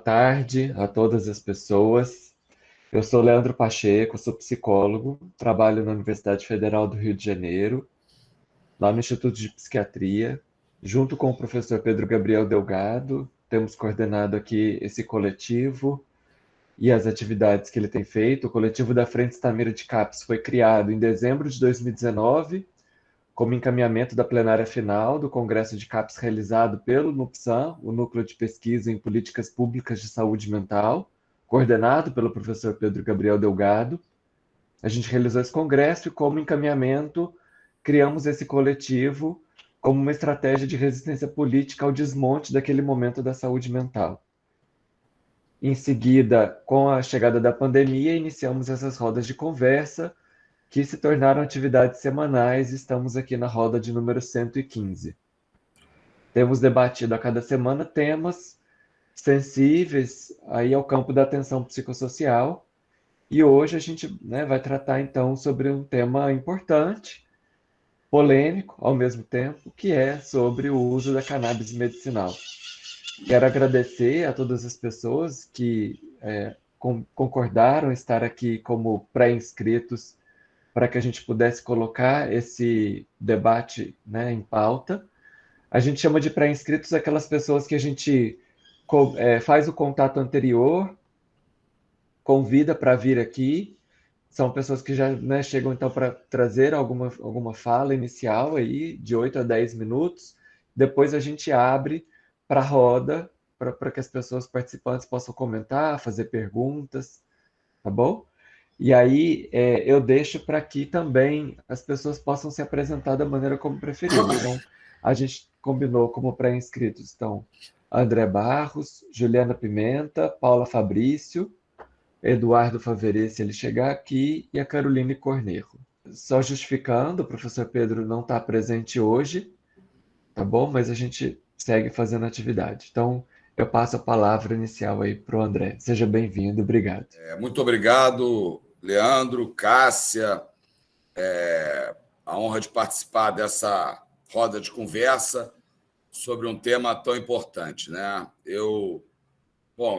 tarde a todas as pessoas. Eu sou Leandro Pacheco, sou psicólogo, trabalho na Universidade Federal do Rio de Janeiro, lá no Instituto de Psiquiatria, junto com o professor Pedro Gabriel Delgado. Temos coordenado aqui esse coletivo e as atividades que ele tem feito. O coletivo da Frente Stamira de CAPES foi criado em dezembro de 2019, como encaminhamento da plenária final do Congresso de CAPES realizado pelo NUPSAM, o Núcleo de Pesquisa em Políticas Públicas de Saúde Mental, coordenado pelo professor Pedro Gabriel Delgado. A gente realizou esse congresso e, como encaminhamento, criamos esse coletivo como uma estratégia de resistência política ao desmonte daquele momento da saúde mental. Em seguida, com a chegada da pandemia, iniciamos essas rodas de conversa, que se tornaram atividades semanais. Estamos aqui na roda de número 115. Temos debatido a cada semana temas sensíveis aí ao campo da atenção psicossocial, e hoje a gente, vai tratar então sobre um tema importante, polêmico ao mesmo tempo, que é sobre o uso da cannabis medicinal. Quero agradecer a todas as pessoas que concordaram estar aqui como pré-inscritos para que a gente pudesse colocar esse debate, em pauta. A gente chama de pré-inscritos aquelas pessoas que a gente faz o contato anterior, convida para vir aqui. São pessoas que já, chegam então para trazer alguma fala inicial aí, de 8 a 10 minutos. Depois a gente abre para a roda, para que as pessoas participantes possam comentar, fazer perguntas, tá bom? E aí eu deixo para que também as pessoas possam se apresentar da maneira como preferirem. Então, a gente combinou como pré-inscritos, então, André Barros, Juliana Pimenta, Paula Fabrício, Eduardo Faverê, se ele chegar aqui, e a Caroline Cornejo. Só justificando, o professor Pedro não está presente hoje, tá bom? Mas a gente segue fazendo atividade. Então, eu passo a palavra inicial aí para o André. Seja bem-vindo, obrigado. Muito obrigado, Leandro, Cássia. A honra de participar dessa roda de conversa sobre um tema tão importante, né?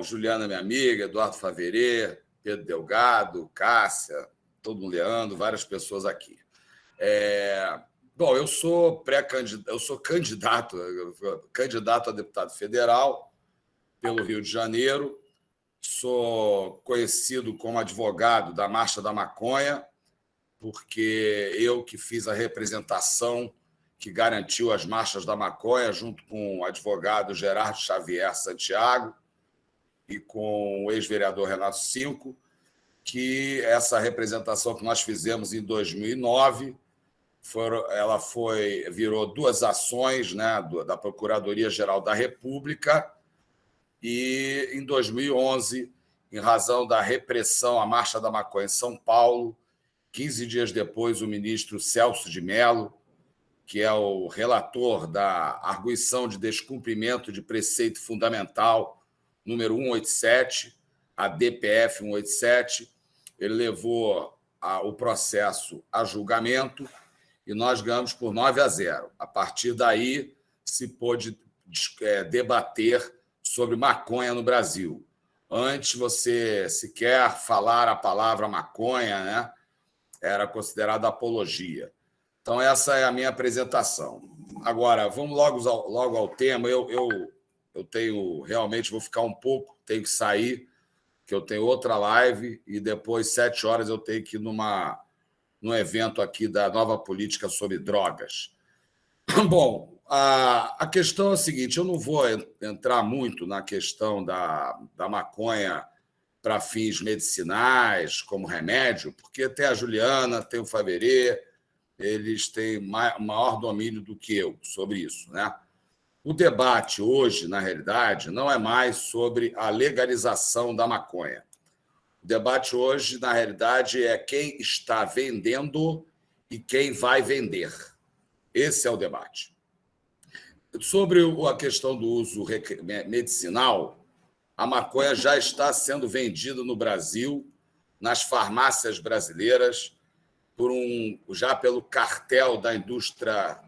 Juliana, minha amiga, Eduardo Faverê, Pedro Delgado, Cássia, todo mundo, Leandro, várias pessoas aqui. Eu sou candidato a deputado federal pelo Rio de Janeiro. Sou conhecido como advogado da Marcha da Maconha, porque eu que fiz a representação que garantiu as marchas da maconha, junto com o advogado Gerardo Xavier Santiago e com o ex-vereador Renato Cinco, que essa representação que nós fizemos em 2009, ela virou 2 ações, né, da Procuradoria-Geral da República, e em 2011, em razão da repressão à Marcha da Maconha em São Paulo, 15 dias depois, o ministro Celso de Mello, que é o relator da arguição de descumprimento de preceito fundamental número 187, a DPF 187, ele levou o processo a julgamento e nós ganhamos por 9-0. A partir daí, se pôde debater sobre maconha no Brasil. Antes, você sequer falar a palavra maconha, né, era considerada apologia. Então, essa é a minha apresentação. Agora, vamos logo ao tema. Eu tenho, realmente, vou ficar um pouco, tenho que sair, que eu tenho outra live, e depois, 7 horas, eu tenho que ir num evento aqui da Nova Política sobre Drogas. Bom, a questão é a seguinte, eu não vou entrar muito na questão da maconha para fins medicinais, como remédio, porque tem a Juliana, tem o Faverê, eles têm maior domínio do que eu sobre isso, né? O debate hoje, na realidade, não é mais sobre a legalização da maconha. O debate hoje, na realidade, é quem está vendendo e quem vai vender. Esse é o debate. Sobre a questão do uso medicinal, a maconha já está sendo vendida no Brasil, nas farmácias brasileiras, já pelo cartel da indústria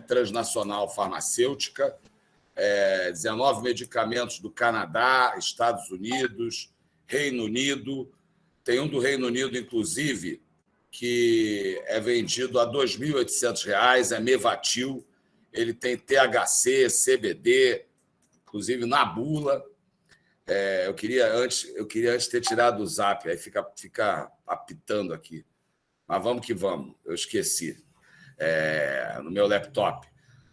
transnacional farmacêutica. 19 medicamentos do Canadá, Estados Unidos, Reino Unido. Tem um do Reino Unido, inclusive, que é vendido a R$ 2.800, é Mevatil. Ele tem THC, CBD, inclusive na bula. Eu queria antes ter tirado o zap, aí fica apitando aqui. Mas vamos que vamos, eu esqueci. No meu laptop.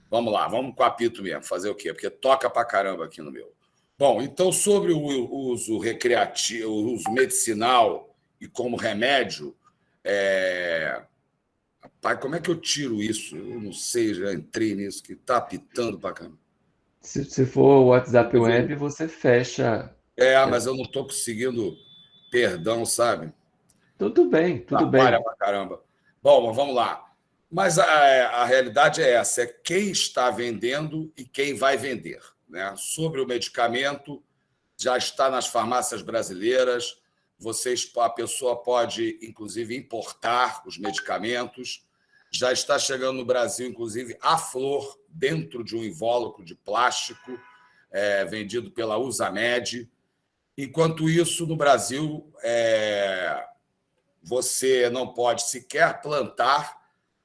Vamos lá, vamos com o apito mesmo. Fazer o quê? Porque toca pra caramba aqui no meu. Bom, então, sobre o uso recreativo, o uso medicinal e como remédio, pai, como é que eu tiro isso? Eu não sei, já entrei nisso, que está apitando para caramba. Se for o WhatsApp Web, você fecha. Mas eu não estou conseguindo perdão, sabe? Tudo bem, tudo Atrapalha bem. pra caramba. Bom, mas vamos lá. Mas a realidade é essa, é quem está vendendo e quem vai vender. Né? Sobre o medicamento, já está nas farmácias brasileiras, a pessoa pode, inclusive, importar os medicamentos, já está chegando no Brasil, inclusive, a flor, dentro de um invólucro de plástico, vendido pela Usamed. Enquanto isso, no Brasil, você não pode sequer plantar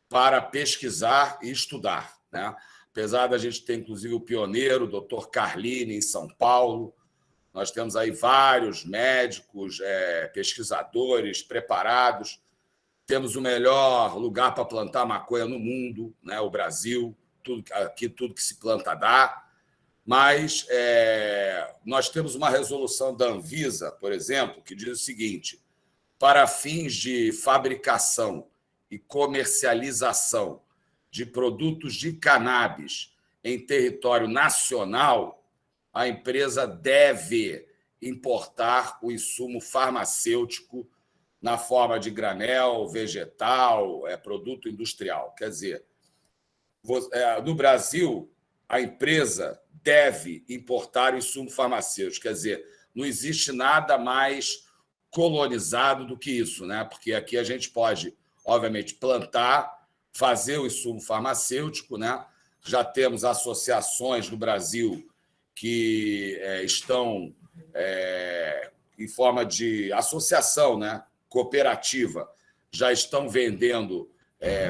para pesquisar e estudar. Né? Apesar da gente ter, inclusive, o pioneiro, o doutor Carlini, em São Paulo, nós temos aí vários médicos, pesquisadores preparados. Temos o melhor lugar para plantar maconha no mundo, né? O Brasil, aqui tudo que se planta dá. Mas nós temos uma resolução da Anvisa, por exemplo, que diz o seguinte: para fins de fabricação e comercialização de produtos de cannabis em território nacional, a empresa deve importar o insumo farmacêutico na forma de granel, vegetal, produto industrial. Quer dizer, no Brasil, a empresa deve importar o insumo farmacêutico. Quer dizer, não existe nada mais colonizado do que isso, né? Porque aqui a gente pode, obviamente, plantar, fazer o insumo farmacêutico, né? Já temos associações no Brasil que estão em forma de associação, né? Cooperativa, já estão vendendo.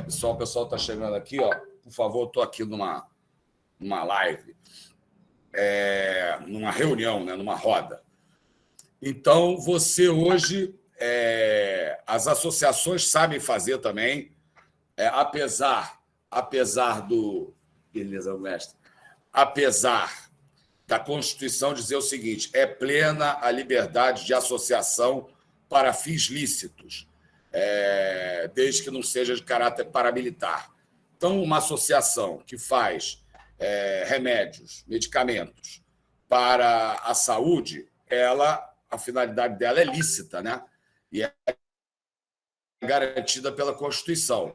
O pessoal está chegando aqui, ó. Por favor, estou aqui numa live, numa reunião, né? Numa roda. Então, você hoje, as associações sabem fazer também, apesar do... Beleza, mestre. Apesar da Constituição dizer o seguinte: é plena a liberdade de associação para fins lícitos, desde que não seja de caráter paramilitar. Então, uma associação que faz remédios, medicamentos para a saúde, a finalidade dela é lícita, né? E é garantida pela Constituição.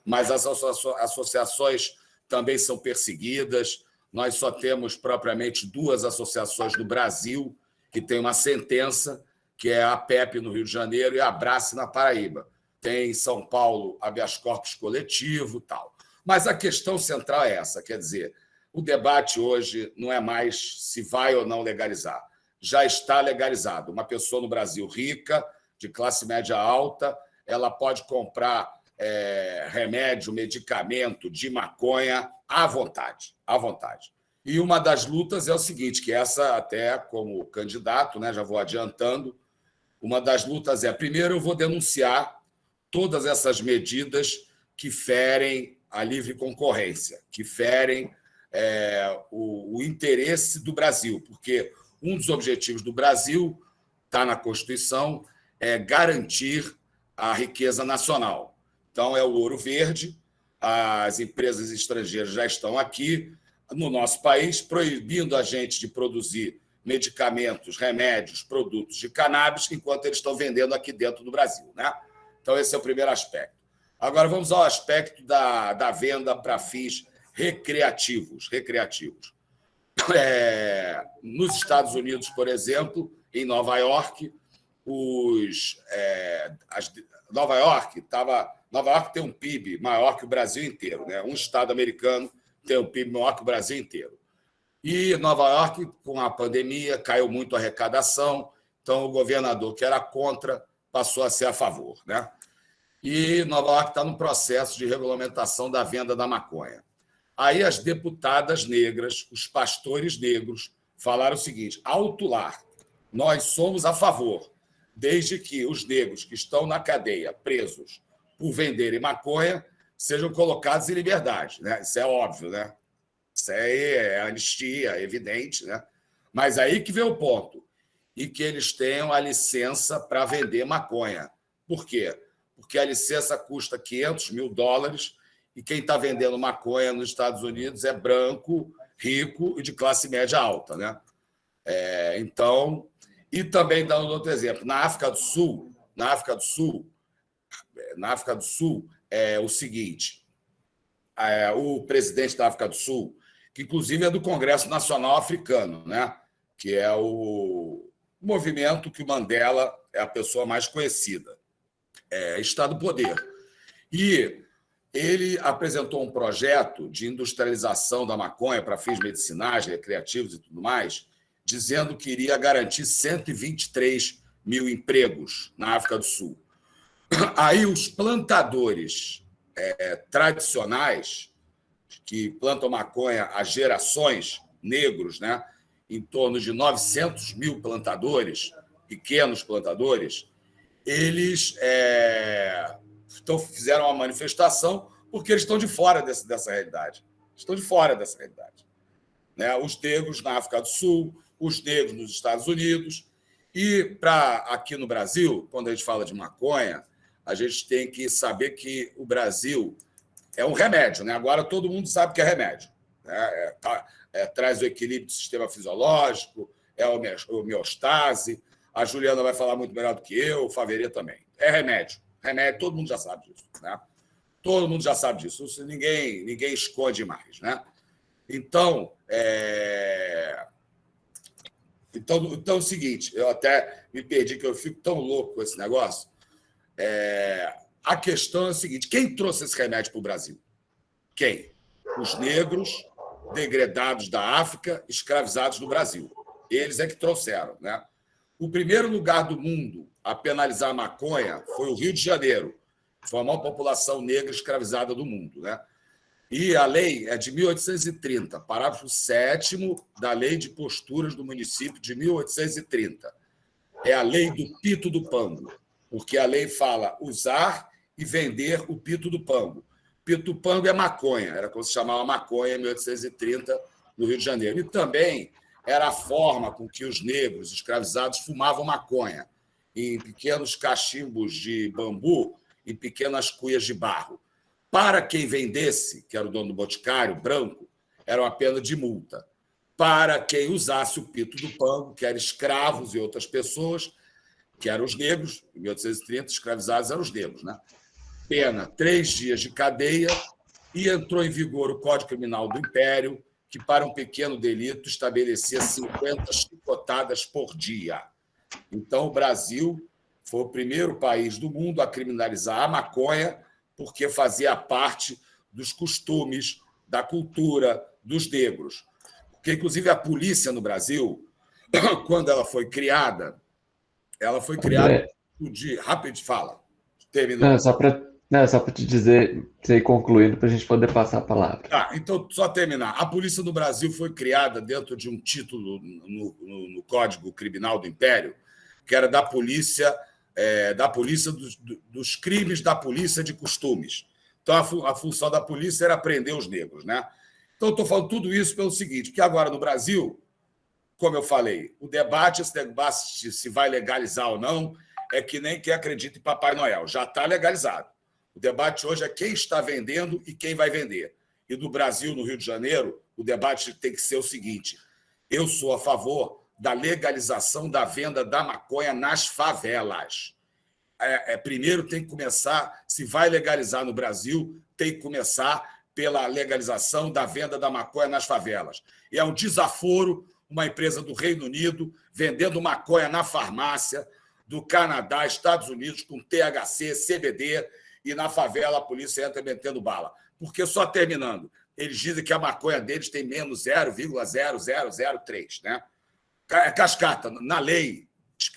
Mas as associações também são perseguidas. Nós só temos propriamente 2 associações no Brasil que têm uma sentença, que é a APEP no Rio de Janeiro e a Abrace na Paraíba. Tem em São Paulo habeas corpus coletivo e tal. Mas a questão central é essa, quer dizer, o debate hoje não é mais se vai ou não legalizar. Já está legalizado. Uma pessoa no Brasil rica, de classe média alta, ela pode comprar remédio, medicamento de maconha à vontade, à vontade. E uma das lutas é o seguinte, que essa até como candidato, né, já vou adiantando, uma das lutas primeiro, eu vou denunciar todas essas medidas que ferem a livre concorrência, que ferem o interesse do Brasil, porque um dos objetivos do Brasil, está na Constituição, é garantir a riqueza nacional. Então, é o ouro verde, as empresas estrangeiras já estão aqui no nosso país, proibindo a gente de produzir medicamentos, remédios, produtos de cannabis, enquanto eles estão vendendo aqui dentro do Brasil. Né? Então, esse é o primeiro aspecto. Agora, vamos ao aspecto da venda para fins recreativos. Nos Estados Unidos, por exemplo, em Nova York, Nova York tem um PIB maior que o Brasil inteiro, né? Um estado americano tem um PIB maior que o Brasil inteiro. E Nova York, com a pandemia, caiu muito a arrecadação, então o governador, que era contra, passou a ser a favor, né? E Nova York está no processo de regulamentação da venda da maconha. Aí as deputadas negras, os pastores negros, falaram o seguinte: alto lá, nós somos a favor, desde que os negros que estão na cadeia, presos por venderem maconha, sejam colocados em liberdade, né? Isso é óbvio, né? Isso aí é anistia, é evidente, né? Mas aí que vem o ponto. E que eles tenham a licença para vender maconha. Por quê? Porque a licença custa $500 mil e quem está vendendo maconha nos Estados Unidos é branco, rico e de classe média alta, né? Então, e também dando outro exemplo, na África do Sul é o seguinte: o presidente da África do Sul, que inclusive é do Congresso Nacional Africano, né? Que é o movimento que o Mandela é a pessoa mais conhecida, está no poder. E ele apresentou um projeto de industrialização da maconha para fins medicinais, recreativos e tudo mais, dizendo que iria garantir 123 mil empregos na África do Sul. Aí os plantadores tradicionais, que plantam maconha há gerações, negros, né? Em torno de 900 mil plantadores, pequenos plantadores, eles fizeram uma manifestação porque eles estão de fora dessa realidade. Estão de fora dessa realidade. Né? Os negros na África do Sul, os negros nos Estados Unidos. E aqui no Brasil, quando a gente fala de maconha, a gente tem que saber que o Brasil é um remédio, né? Agora todo mundo sabe que é remédio. Né? Traz o equilíbrio do sistema fisiológico, é homeostase. A Juliana vai falar muito melhor do que eu, o Faverê também. É remédio. Remédio, todo mundo já sabe disso. Né? Todo mundo já sabe disso. Isso ninguém esconde mais. Né? Então, é o seguinte, eu até me perdi, que eu fico tão louco com esse negócio. A questão é o seguinte: quem trouxe esse remédio para o Brasil? Quem? Os negros degredados da África, escravizados no Brasil. Eles é que trouxeram. Né? O primeiro lugar do mundo a penalizar a maconha foi o Rio de Janeiro. Foi a maior população negra escravizada do mundo. Né? E a lei é de 1830, parágrafo 7º da Lei de Posturas do Município de 1830. É a lei do pito do pango, porque a lei fala usar e vender o pito do pango. Pito do pango é maconha, era como se chamava maconha em 1830, no Rio de Janeiro. E também era a forma com que os negros escravizados fumavam maconha, em pequenos cachimbos de bambu e pequenas cuias de barro. Para quem vendesse, que era o dono do boticário, branco, era uma pena de multa. Para quem usasse o pito do pango, que eram escravos e outras pessoas, que eram os negros, em 1830, escravizados eram os negros, né? Pena 3 dias de cadeia, e entrou em vigor o Código Criminal do Império, que para um pequeno delito estabelecia 50 chicotadas por dia. Então, o Brasil foi o primeiro país do mundo a criminalizar a maconha, porque fazia parte dos costumes, da cultura dos negros. Porque, inclusive, a polícia no Brasil, quando ela foi criada de... Rápido, fala. Terminou. Não, só para te dizer, você ir concluindo, para a gente poder passar a palavra. Tá, então, só terminar. A polícia no Brasil foi criada dentro de um título no Código Criminal do Império, que era da polícia dos crimes da polícia de costumes. Então, a função da polícia era prender os negros. Né? Então, estou falando tudo isso pelo seguinte, que agora no Brasil, como eu falei, o debate, esse debate se vai legalizar ou não, é que nem quem acredita em Papai Noel. Já está legalizado. O debate hoje é quem está vendendo e quem vai vender. E no Brasil, no Rio de Janeiro, o debate tem que ser o seguinte: eu sou a favor da legalização da venda da maconha nas favelas. Primeiro tem que começar, se vai legalizar no Brasil, tem que começar pela legalização da venda da maconha nas favelas. E é um desaforo uma empresa do Reino Unido vendendo maconha na farmácia, do Canadá, Estados Unidos, com THC, CBD, e na favela a polícia entra metendo bala. Porque, só terminando, eles dizem que a maconha deles tem menos 0,0003, né? Cascata, na lei,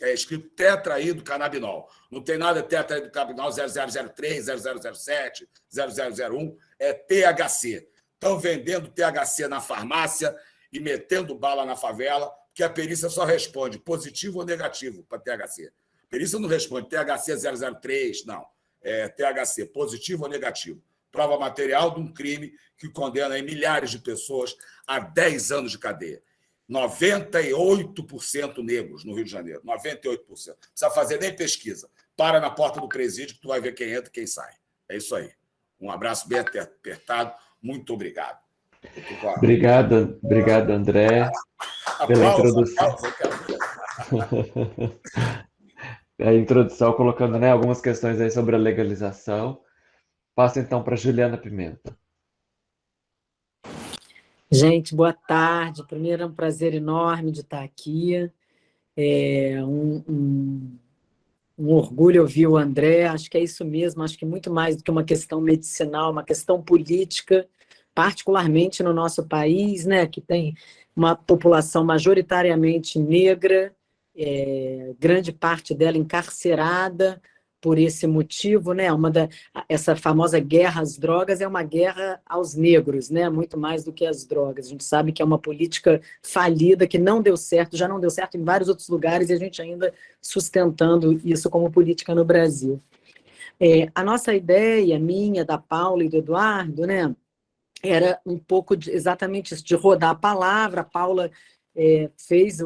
é escrito tetraidrocannabinol. Não tem nada de tetraidrocannabinol 0003, 0007, 0001, é THC. Estão vendendo THC na farmácia e metendo bala na favela, que a perícia só responde positivo ou negativo para THC. A perícia não responde THC 003, não. É THC, positivo ou negativo. Prova material de um crime que condena aí milhares de pessoas a 10 anos de cadeia. 98% negros no Rio de Janeiro. 98%. Não precisa fazer nem pesquisa. Para na porta do presídio que tu vai ver quem entra e quem sai. É isso aí. Um abraço bem apertado. Muito obrigado. Obrigado, André, pela introdução. A introdução colocando, né, algumas questões aí sobre a legalização. Passo então para Juliana Pimenta. Gente, boa tarde. Primeiro, é um prazer enorme de estar aqui. É um orgulho ouvir o André. Acho que é isso mesmo. Acho que muito mais do que uma questão medicinal, uma questão política, particularmente no nosso país, né, que tem uma população majoritariamente negra, grande parte dela encarcerada por esse motivo, né? Essa famosa guerra às drogas é uma guerra aos negros, né? Muito mais do que às drogas. A gente sabe que é uma política falida, que não deu certo, já não deu certo em vários outros lugares, e a gente ainda sustentando isso como política no Brasil. A nossa ideia, minha, da Paula e do Eduardo, né, era um pouco exatamente isso, de rodar a palavra. A Paula fez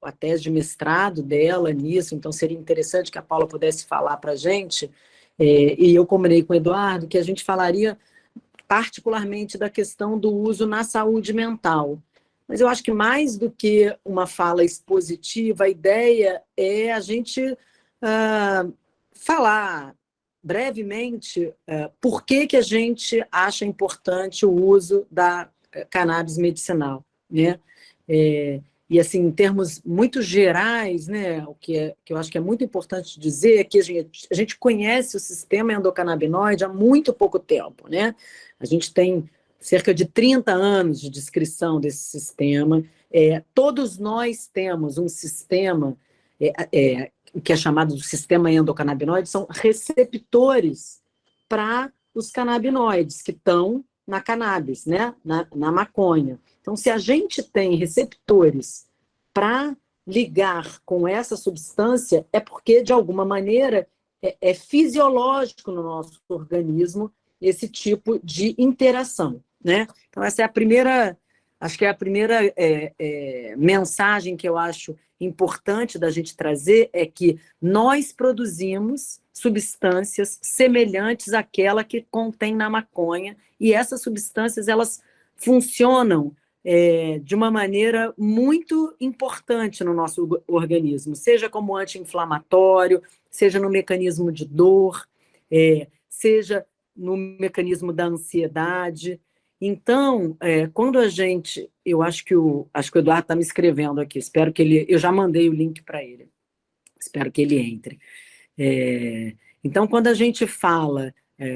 a tese de mestrado dela nisso, então seria interessante que a Paula pudesse falar para a gente, e eu combinei com o Eduardo que a gente falaria particularmente da questão do uso na saúde mental. Mas eu acho que mais do que uma fala expositiva, a ideia é a gente falar brevemente por que a gente acha importante o uso da cannabis medicinal, né? E assim, em termos muito gerais, né, o que eu acho que é muito importante dizer é que a gente conhece o sistema endocannabinoide há muito pouco tempo, né? A gente tem cerca de 30 anos de descrição desse sistema. Todos nós temos um sistema que é chamado de sistema endocannabinoide, são receptores para os canabinoides que estão na cannabis, né? na maconha. Então, se a gente tem receptores para ligar com essa substância, é porque, de alguma maneira, é fisiológico no nosso organismo esse tipo de interação, né? Então, essa é a primeira, acho que é a primeira mensagem que eu acho importante da gente trazer, é que nós produzimos substâncias semelhantes àquela que contém na maconha, e essas substâncias, elas funcionam de uma maneira muito importante no nosso organismo, seja como anti-inflamatório, seja no mecanismo de dor, seja no mecanismo da ansiedade. Então, quando a gente... Eu acho que o Eduardo está me escrevendo aqui, espero que ele... Eu já mandei o link para ele, espero que ele entre. Então, quando a gente fala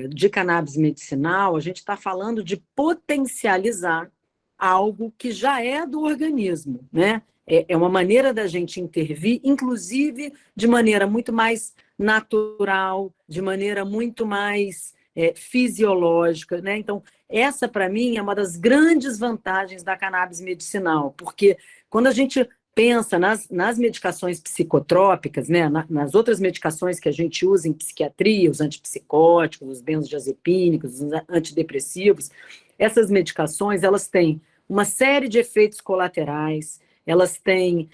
de cannabis medicinal, a gente está falando de potencializar algo que já é do organismo, né? É uma maneira da gente intervir, inclusive de maneira muito mais natural, de maneira muito mais fisiológica, né? Então, essa, para mim, é uma das grandes vantagens da cannabis medicinal, porque quando a gente pensa nas medicações psicotrópicas, né, nas outras medicações que a gente usa em psiquiatria, os antipsicóticos, os benzodiazepínicos, os antidepressivos, essas medicações, elas têm uma série de efeitos colaterais, elas têm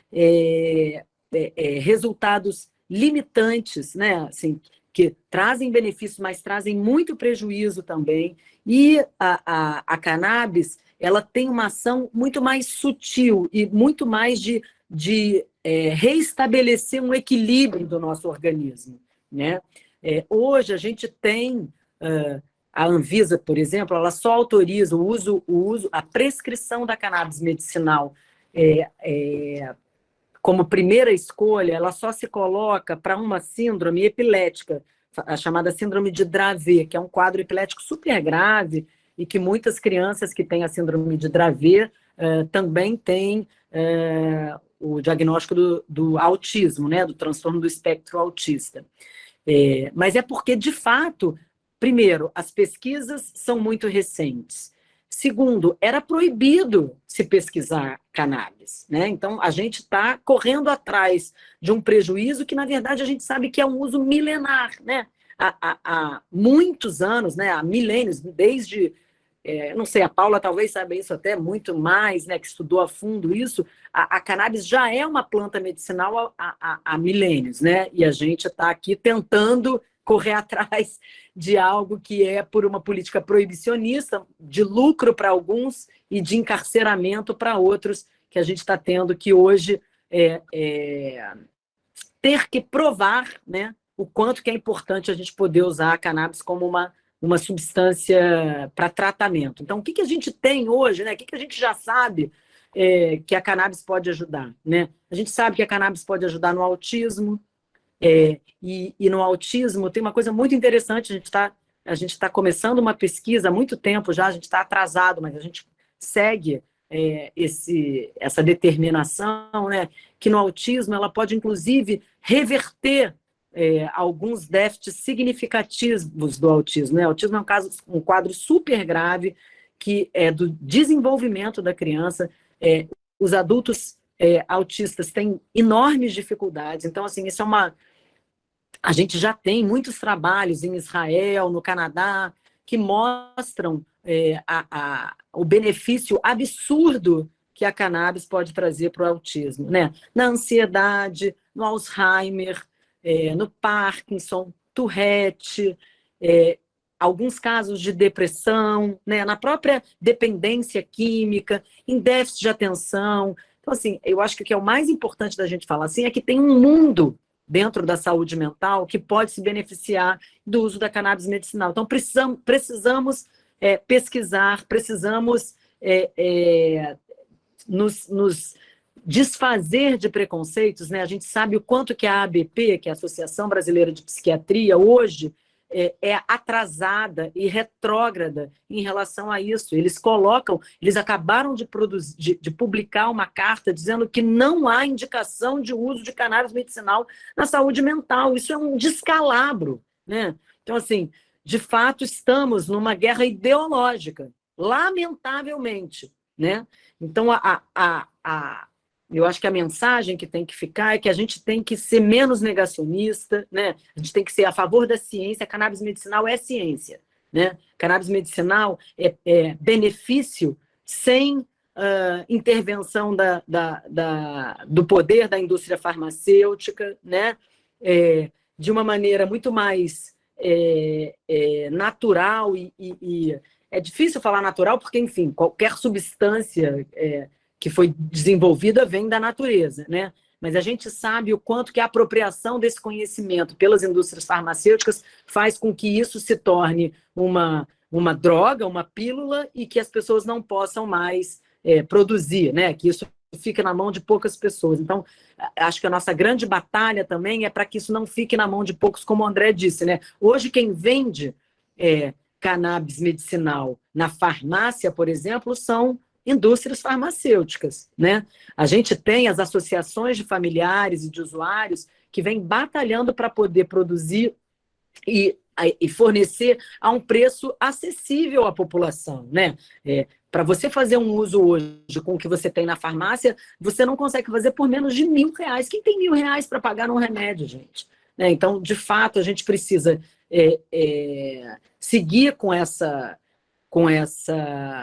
resultados limitantes, né, assim, que trazem benefícios, mas trazem muito prejuízo também, e a cannabis, ela tem uma ação muito mais sutil e muito mais de reestabelecer um equilíbrio do nosso organismo, né? Hoje a gente tem a Anvisa, por exemplo, ela só autoriza o uso, a prescrição da cannabis medicinal como primeira escolha, ela só se coloca para uma síndrome epilética, a chamada síndrome de Dravet, que é um quadro epilético super grave e que muitas crianças que têm a síndrome de Dravet também têm o diagnóstico do autismo, né, do transtorno do espectro autista. Mas é porque, de fato, primeiro, as pesquisas são muito recentes. Segundo, era proibido se pesquisar cannabis, né? Então, a gente está correndo atrás de um prejuízo que, na verdade, a gente sabe que é um uso milenar, né? Há muitos anos, né? Há milênios, desde... não sei, a Paula talvez saiba isso até muito mais, né? Que estudou a fundo isso. A cannabis já é uma planta medicinal há milênios, né? E a gente está aqui tentando correr atrás de algo que é por uma política proibicionista, de lucro para alguns e de encarceramento para outros, que a gente está tendo que hoje ter que provar, né, o quanto que é importante a gente poder usar a cannabis como uma substância para tratamento. Então, o que a gente tem hoje, né? O que a gente já sabe que a cannabis pode ajudar, né? A gente sabe que a cannabis pode ajudar no autismo, e no autismo tem uma coisa muito interessante, a gente tá começando uma pesquisa há muito tempo já, a gente está atrasado, mas a gente segue essa determinação, né, que no autismo ela pode, inclusive, reverter alguns déficits significativos do autismo. Né? O autismo é um quadro super grave, que é do desenvolvimento da criança. Os adultos autistas têm enormes dificuldades, então, assim, isso é a gente já tem muitos trabalhos em Israel, no Canadá, que mostram o benefício absurdo que a cannabis pode trazer para o autismo, né? Na ansiedade, no Alzheimer, no Parkinson, Tourette, alguns casos de depressão, né? Na própria dependência química, em déficit de atenção. Então, assim, eu acho que o que é o mais importante da gente falar assim é que tem um mundo dentro da saúde mental que pode se beneficiar do uso da cannabis medicinal. Então, precisamos pesquisar, precisamos nos desfazer de preconceitos, né? A gente sabe o quanto que a ABP, que é a Associação Brasileira de Psiquiatria, hoje é atrasada e retrógrada em relação a isso. Eles acabaram de publicar uma carta dizendo que não há indicação de uso de cannabis medicinal na saúde mental. Isso é um descalabro, né? Então, assim, de fato, estamos numa guerra ideológica, lamentavelmente, né? Então, eu acho que a mensagem que tem que ficar é que a gente tem que ser menos negacionista, né? A gente tem que ser a favor da ciência. A cannabis medicinal é ciência, né? Cannabis medicinal é benefício sem intervenção do poder da indústria farmacêutica, né? De uma maneira muito mais natural e é difícil falar natural porque, enfim, qualquer substância que foi desenvolvida vem da natureza, né? Mas a gente sabe o quanto que a apropriação desse conhecimento pelas indústrias farmacêuticas faz com que isso se torne uma droga, uma pílula, e que as pessoas não possam mais produzir, né? Que isso fique na mão de poucas pessoas. Então, acho que a nossa grande batalha também é para que isso não fique na mão de poucos, como o André disse, né? Hoje, quem vende cannabis medicinal na farmácia, por exemplo, são indústrias farmacêuticas, né? A gente tem as associações de familiares e de usuários que vêm batalhando para poder produzir e fornecer a um preço acessível à população, né? Para você fazer um uso hoje com o que você tem na farmácia, você não consegue fazer por menos de R$1.000. Quem tem R$1.000 para pagar num remédio, gente? Né? Então, de fato, a gente precisa seguir com essa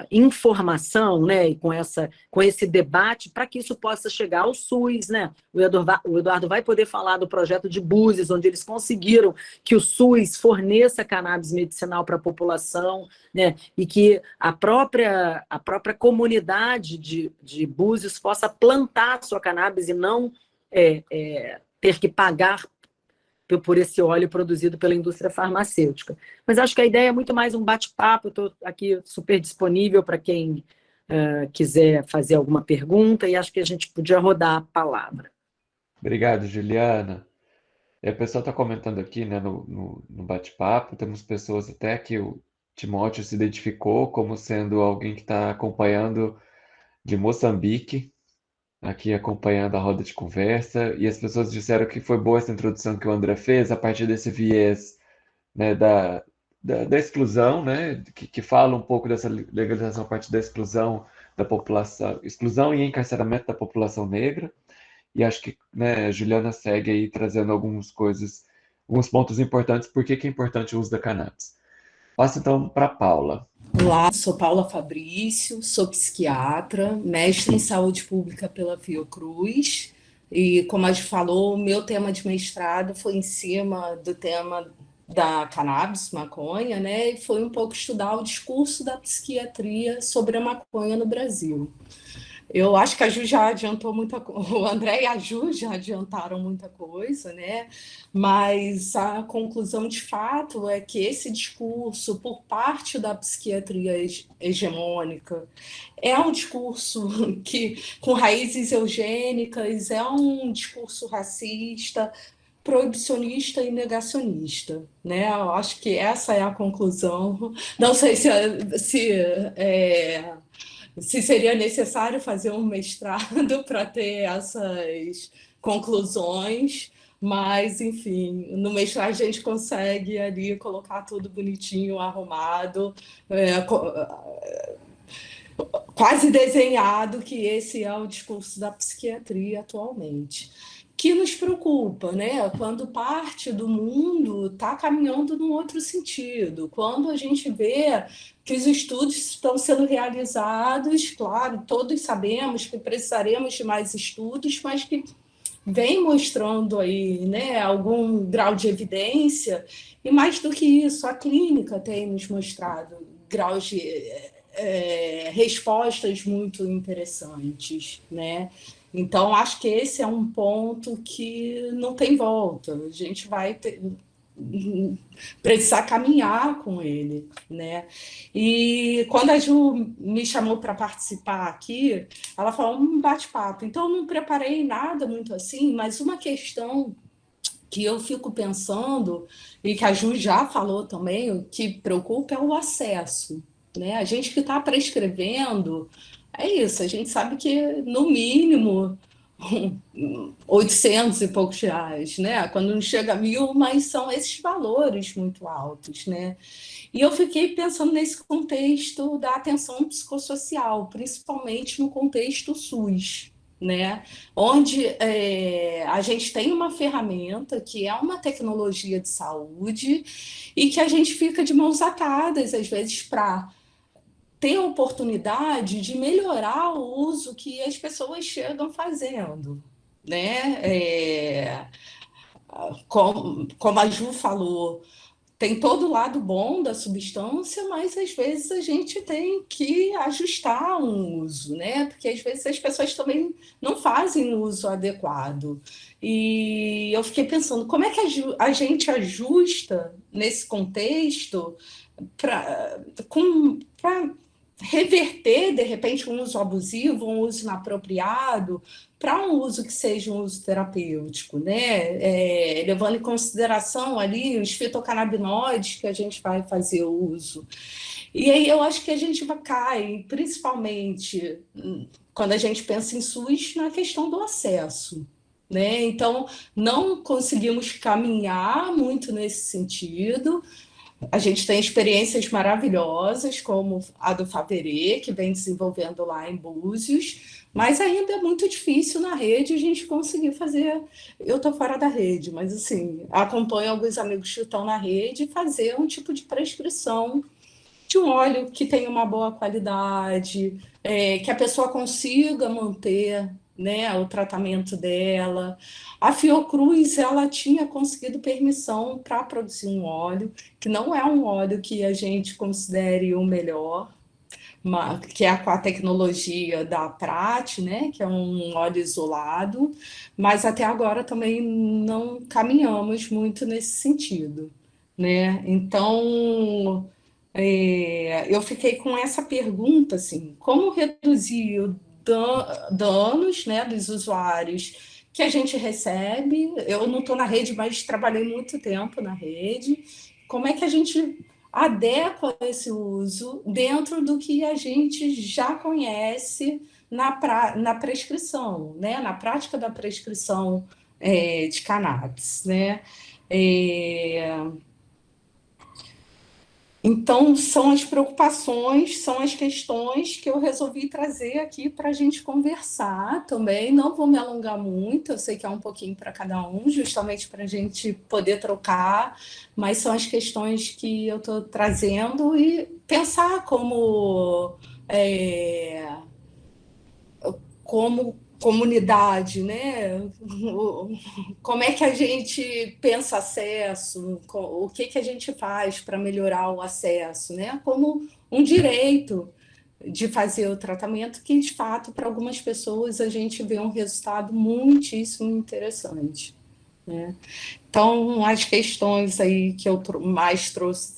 informação, né, e com esse debate para que isso possa chegar ao SUS, né? O Eduardo vai poder falar do projeto de Búzios, onde eles conseguiram que o SUS forneça cannabis medicinal para a população, né? E que a própria comunidade de Búzios possa plantar sua cannabis e não ter que pagar por esse óleo produzido pela indústria farmacêutica. Mas acho que a ideia é muito mais um bate-papo. Estou aqui super disponível para quem quiser fazer alguma pergunta, e acho que a gente podia rodar a palavra. Obrigado, Juliana. O pessoal está comentando aqui, né, no bate-papo, temos pessoas até que Timóteo se identificou como sendo alguém que está acompanhando de Moçambique, aqui acompanhando a roda de conversa, e as pessoas disseram que foi boa essa introdução que o André fez, a partir desse viés, né, da exclusão, né, que fala um pouco dessa legalização a partir da exclusão da população, exclusão e encarceramento da população negra, e acho que, né, a Juliana segue aí trazendo alguns pontos importantes, por que é importante o uso da cannabis. Passo então para Paula. Olá, sou Paula Fabrício, sou psiquiatra, mestre em saúde pública pela Fiocruz, e como a gente falou, o meu tema de mestrado foi em cima do tema da cannabis, maconha, né? E foi um pouco estudar o discurso da psiquiatria sobre a maconha no Brasil. Eu acho que a Ju já adiantou muita coisa, o André e a Ju já adiantaram muita coisa, né? Mas a conclusão de fato é que esse discurso, por parte da psiquiatria hegemônica, é um discurso que, com raízes eugênicas, é um discurso racista, proibicionista e negacionista, né? Eu acho que essa é a conclusão. Não sei se seria necessário fazer um mestrado para ter essas conclusões, mas, enfim, no mestrado a gente consegue ali colocar tudo bonitinho, arrumado, quase desenhado, que esse é o discurso da psiquiatria atualmente. Que nos preocupa, né? Quando parte do mundo está caminhando num outro sentido, quando a gente vê que os estudos estão sendo realizados, claro, todos sabemos que precisaremos de mais estudos, mas que vem mostrando aí, né, algum grau de evidência, e mais do que isso, a clínica tem nos mostrado graus de respostas muito interessantes, né? Então, acho que esse é um ponto que não tem volta. A gente vai precisar caminhar com ele, né? E quando a Ju me chamou para participar aqui, ela falou um bate-papo. Então, eu não preparei nada muito assim, mas uma questão que eu fico pensando, e que a Ju já falou também, o que preocupa é o acesso, né? A gente que está prescrevendo, é isso, a gente sabe que, no mínimo, 800 e poucos reais, né? Quando não chega a 1.000, mas são esses valores muito altos, né? E eu fiquei pensando nesse contexto da atenção psicossocial, principalmente no contexto SUS, né? Onde a gente tem uma ferramenta que é uma tecnologia de saúde e que a gente fica de mãos atadas, às vezes, para ter a oportunidade de melhorar o uso que as pessoas chegam fazendo, né? Como a Ju falou, tem todo o lado bom da substância, mas às vezes a gente tem que ajustar um uso, né? Porque às vezes as pessoas também não fazem o uso adequado. E eu fiquei pensando, como é que a gente ajusta nesse contexto para reverter, de repente, um uso abusivo, um uso inapropriado, para um uso que seja um uso terapêutico, né? Levando em consideração ali os fitocannabinoides que a gente vai fazer o uso. E aí eu acho que a gente cai, principalmente quando a gente pensa em SUS, na questão do acesso, né? Então, não conseguimos caminhar muito nesse sentido. A gente tem experiências maravilhosas, como a do Faverê, que vem desenvolvendo lá em Búzios, mas ainda é muito difícil na rede a gente conseguir fazer. Eu estou fora da rede, mas assim, acompanho alguns amigos que estão na rede e fazer um tipo de prescrição de um óleo que tenha uma boa qualidade, que a pessoa consiga manter, né, o tratamento dela. A Fiocruz, ela tinha conseguido permissão para produzir um óleo, que não é um óleo que a gente considere o melhor, que é com a tecnologia da Prat, né, que é um óleo isolado, mas até agora também não caminhamos muito nesse sentido, né? Então, eu fiquei com essa pergunta, assim, como reduzir o danos, né, dos usuários que a gente recebe? Eu não estou na rede, mas trabalhei muito tempo na rede. Como é que a gente adequa esse uso dentro do que a gente já conhece na prescrição, né? Na prática da prescrição de cannabis, né? Então, são as preocupações, são as questões que eu resolvi trazer aqui para a gente conversar também. Não vou me alongar muito, eu sei que é um pouquinho para cada um, justamente para a gente poder trocar, mas são as questões que eu estou trazendo e pensar como comunidade, né? Como é que a gente pensa acesso, o que a gente faz para melhorar o acesso, né? Como um direito de fazer o tratamento que, de fato, para algumas pessoas a gente vê um resultado muitíssimo interessante, né? Então, as questões aí que eu mais trouxe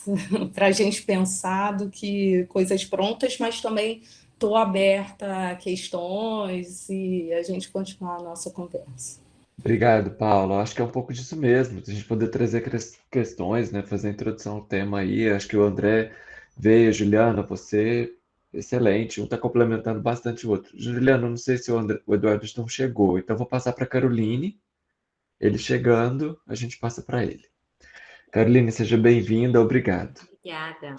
para a gente pensar do que coisas prontas, mas também estou aberta a questões e a gente continuar a nossa conversa. Obrigado, Paulo. Acho que é um pouco disso mesmo, a gente poder trazer questões, né, fazer a introdução ao tema aí. Acho que o André veio, Juliana, você, excelente. Um está complementando bastante o outro. Juliana, não sei se o Eduardo não chegou, então vou passar para a Caroline. Ele chegando, a gente passa para ele. Caroline, seja bem-vinda, obrigado. Obrigada.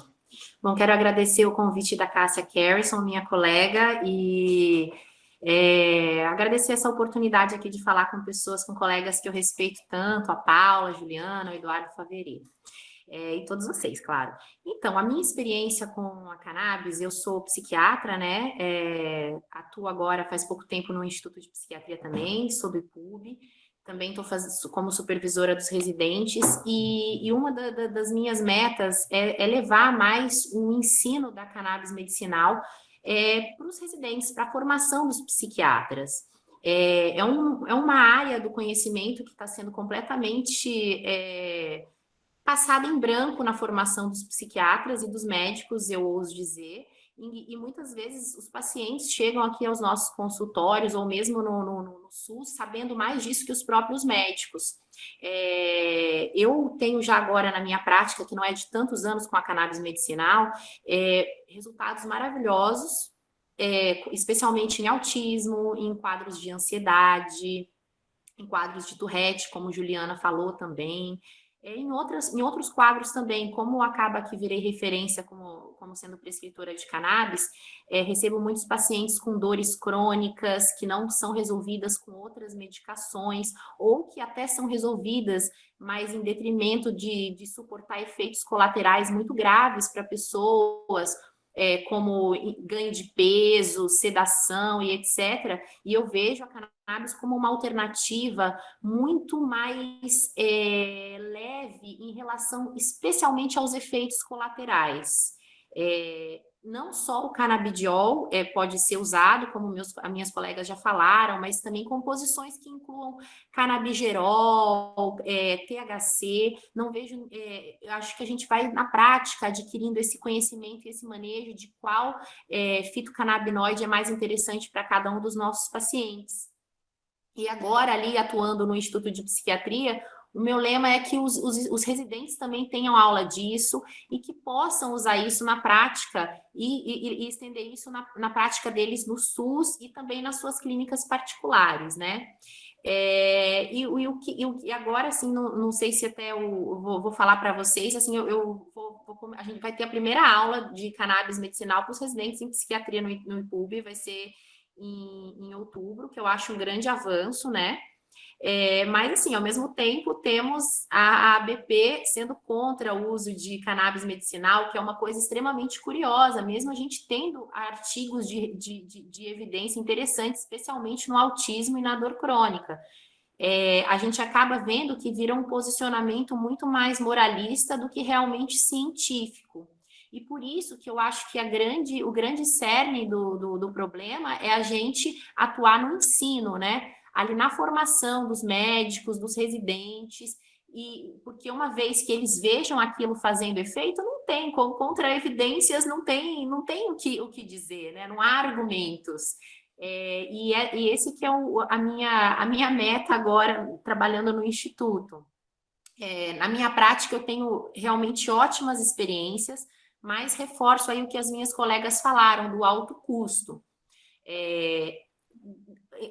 Bom, quero agradecer o convite da Cássia Carrison, minha colega, e agradecer essa oportunidade aqui de falar com pessoas, com colegas que eu respeito tanto, a Paula, a Juliana, o Eduardo Faveri, e todos vocês, claro. Então, a minha experiência com a cannabis, eu sou psiquiatra, né, atuo agora faz pouco tempo no Instituto de Psiquiatria também, sob PUB, também estou como supervisora dos residentes, e uma das minhas metas é levar mais o ensino da cannabis medicinal para os residentes, para a formação dos psiquiatras. É uma área do conhecimento que está sendo completamente passada em branco na formação dos psiquiatras e dos médicos, eu ouso dizer, e muitas vezes os pacientes chegam aqui aos nossos consultórios ou mesmo no SUS sabendo mais disso que os próprios médicos. Eu tenho já agora na minha prática, que não é de tantos anos com a cannabis medicinal, resultados maravilhosos, especialmente em autismo, em quadros de ansiedade, em quadros de Tourette, como Juliana falou também, em outros quadros também, como acaba que virei referência como sendo prescritora de cannabis, recebo muitos pacientes com dores crônicas que não são resolvidas com outras medicações, ou que até são resolvidas, mas em detrimento de suportar efeitos colaterais muito graves para pessoas, como ganho de peso, sedação e etc. E eu vejo a cannabis como uma alternativa muito mais leve em relação especialmente aos efeitos colaterais. Não só o canabidiol pode ser usado, como as minhas colegas já falaram, mas também composições que incluam canabigerol, THC. Não vejo, eu acho que a gente vai na prática adquirindo esse conhecimento e esse manejo de qual fitocannabinoide é mais interessante para cada um dos nossos pacientes. E agora, ali atuando no Instituto de Psiquiatria, o meu lema é que os residentes também tenham aula disso e que possam usar isso na prática e estender isso na prática deles no SUS e também nas suas clínicas particulares, né? E agora, assim, não sei se até eu vou falar para vocês, assim, a gente vai ter a primeira aula de cannabis medicinal para os residentes em psiquiatria no IPUB, vai ser em outubro, que eu acho um grande avanço, né? Mas, assim, ao mesmo tempo, temos a ABP sendo contra o uso de cannabis medicinal, que é uma coisa extremamente curiosa, mesmo a gente tendo artigos de evidência interessantes, especialmente no autismo e na dor crônica. A gente acaba vendo que vira um posicionamento muito mais moralista do que realmente científico. E por isso que eu acho que o grande cerne do problema é a gente atuar no ensino, né? Ali na formação dos médicos, dos residentes, porque uma vez que eles vejam aquilo fazendo efeito, não tem, contra evidências não tem o que dizer, né? Não há argumentos. E esse que é a minha meta agora, trabalhando no Instituto. Na minha prática, eu tenho realmente ótimas experiências, mas reforço aí o que as minhas colegas falaram do alto custo.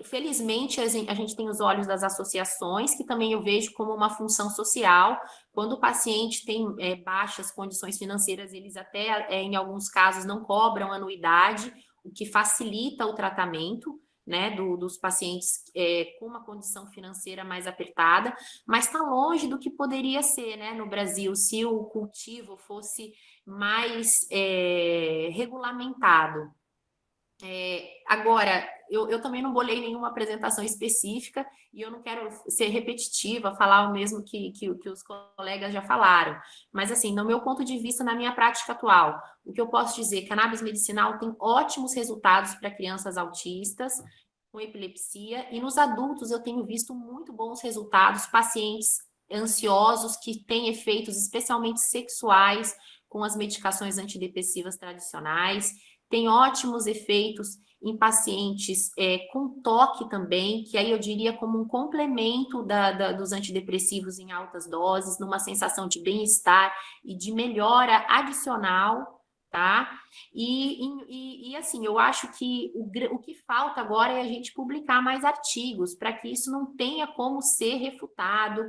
Felizmente, a gente tem os olhos das associações, que também eu vejo como uma função social. Quando o paciente tem baixas condições financeiras, eles até, em alguns casos, não cobram anuidade, o que facilita o tratamento, né, dos pacientes com uma condição financeira mais apertada, mas está longe do que poderia ser, né, no Brasil, se o cultivo fosse mais regulamentado. Agora, eu também não bolei nenhuma apresentação específica e eu não quero ser repetitiva, falar o mesmo que os colegas já falaram. Mas, assim, no meu ponto de vista, na minha prática atual, o que eu posso dizer, cannabis medicinal tem ótimos resultados para crianças autistas com epilepsia, e nos adultos eu tenho visto muito bons resultados, pacientes ansiosos que têm efeitos especialmente sexuais com as medicações antidepressivas tradicionais. Tem ótimos efeitos em pacientes com toque também, que aí eu diria como um complemento dos antidepressivos em altas doses, numa sensação de bem-estar e de melhora adicional, tá? E assim, eu acho que o que falta agora é a gente publicar mais artigos, para que isso não tenha como ser refutado,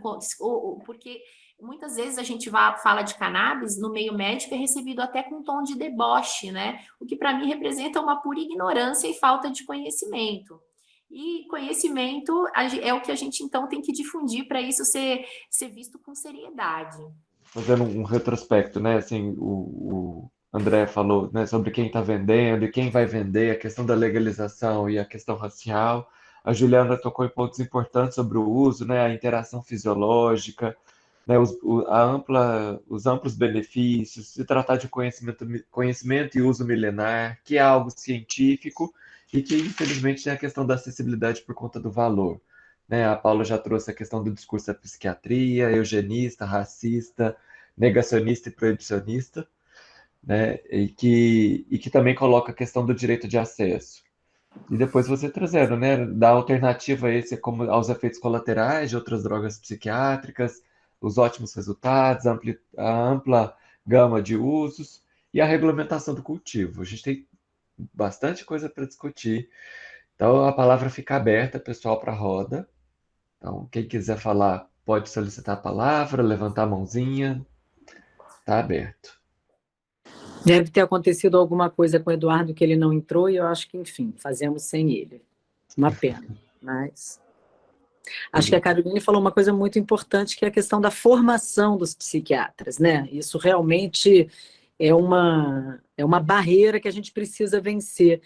porque muitas vezes a gente fala de cannabis no meio médico, é recebido até com um tom de deboche, né? O que para mim representa uma pura ignorância e falta de conhecimento. E conhecimento é o que a gente então tem que difundir para isso ser visto com seriedade. Fazendo um retrospecto, né? Assim, o André falou, né, sobre quem está vendendo e quem vai vender, a questão da legalização e a questão racial. A Juliana tocou em pontos importantes sobre o uso, né, a interação fisiológica, né, os amplos benefícios, se tratar de conhecimento e uso milenar, que é algo científico e que, infelizmente, tem a questão da acessibilidade por conta do valor. Né? A Paula já trouxe a questão do discurso da psiquiatria, eugenista, racista, negacionista e proibicionista, né? E que também coloca a questão do direito de acesso. E depois você trazendo, né, da alternativa a esse, como aos efeitos colaterais de outras drogas psiquiátricas, os ótimos resultados, a ampla gama de usos e a regulamentação do cultivo. A gente tem bastante coisa para discutir. Então a palavra fica aberta, pessoal, para a roda. Então, quem quiser falar, pode solicitar a palavra, levantar a mãozinha. Está aberto. Deve ter acontecido alguma coisa com o Eduardo que ele não entrou e eu acho que, enfim, fazemos sem ele. Uma pena, mas... Acho que a Caroline falou uma coisa muito importante, que é a questão da formação dos psiquiatras, né? Isso realmente é uma barreira que a gente precisa vencer.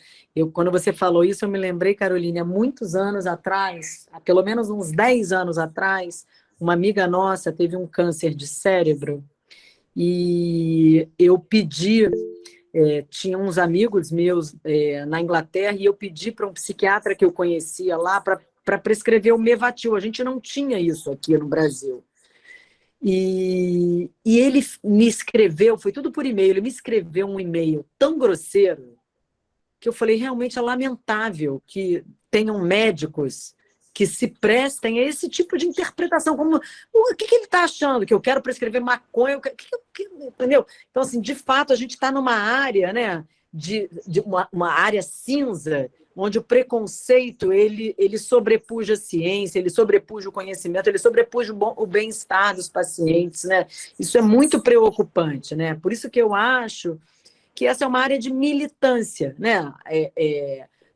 Quando você falou isso, eu me lembrei, Caroline, há muitos anos atrás, há pelo menos uns 10 anos atrás, uma amiga nossa teve um câncer de cérebro e eu pedi... tinha uns amigos meus na Inglaterra e eu pedi para um psiquiatra que eu conhecia lá para prescrever o Mevatil. A gente não tinha isso aqui no Brasil. E ele me escreveu, foi tudo por e-mail, ele me escreveu um e-mail tão grosseiro que eu falei, realmente é lamentável que tenham médicos que se prestem a esse tipo de interpretação. Como, o que ele está achando? Que eu quero prescrever maconha? Entendeu? Então, assim, de fato, a gente está numa área, né, de uma área cinza, onde o preconceito ele sobrepuja a ciência, ele sobrepuja o conhecimento, ele sobrepuja o bem-estar dos pacientes, né? Isso é muito preocupante, né? Por isso que eu acho que essa é uma área de militância, né?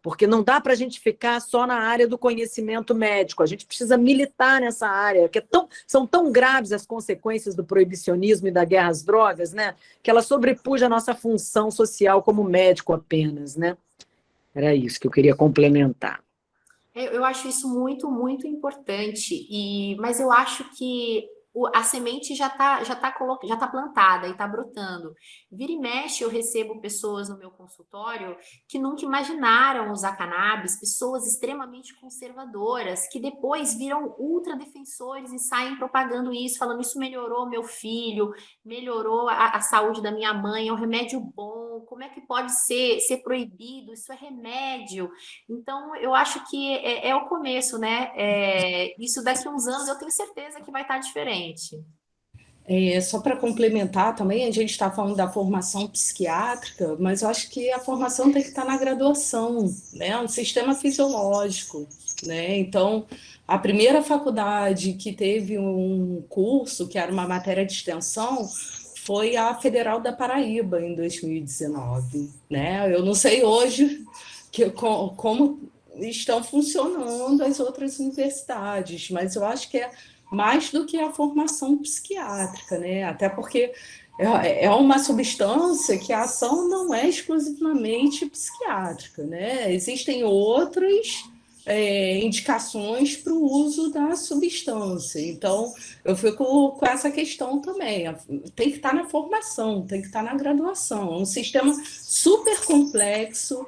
Porque não dá para a gente ficar só na área do conhecimento médico, a gente precisa militar nessa área, que são tão graves as consequências do proibicionismo e da guerra às drogas, né? Que ela sobrepuja a nossa função social como médico apenas, né? Era isso que eu queria complementar. Eu acho isso muito, muito importante, mas eu acho que a semente já tá plantada e está brotando. Vira e mexe, eu recebo pessoas no meu consultório que nunca imaginaram usar cannabis, pessoas extremamente conservadoras, que depois viram ultradefensores e saem propagando isso, falando isso melhorou meu filho, melhorou a saúde da minha mãe, é um remédio bom, como é que pode ser proibido? Isso é remédio. Então, eu acho que é o começo, né? Isso daqui a uns anos eu tenho certeza que vai estar diferente. gente? Só para complementar também, a gente está falando da formação psiquiátrica, mas eu acho que a formação tem que estar na graduação, né? Um sistema fisiológico, né? Então, a primeira faculdade que teve um curso, que era uma matéria de extensão, foi a Federal da Paraíba, em 2019, né? Eu não sei hoje como estão funcionando as outras universidades, mas eu acho que é mais do que a formação psiquiátrica, né? Até porque é uma substância que a ação não é exclusivamente psiquiátrica, né? Existem outras indicações para o uso da substância. Então, eu fico com essa questão também. Tem que estar na formação, tem que estar na graduação. É um sistema super complexo,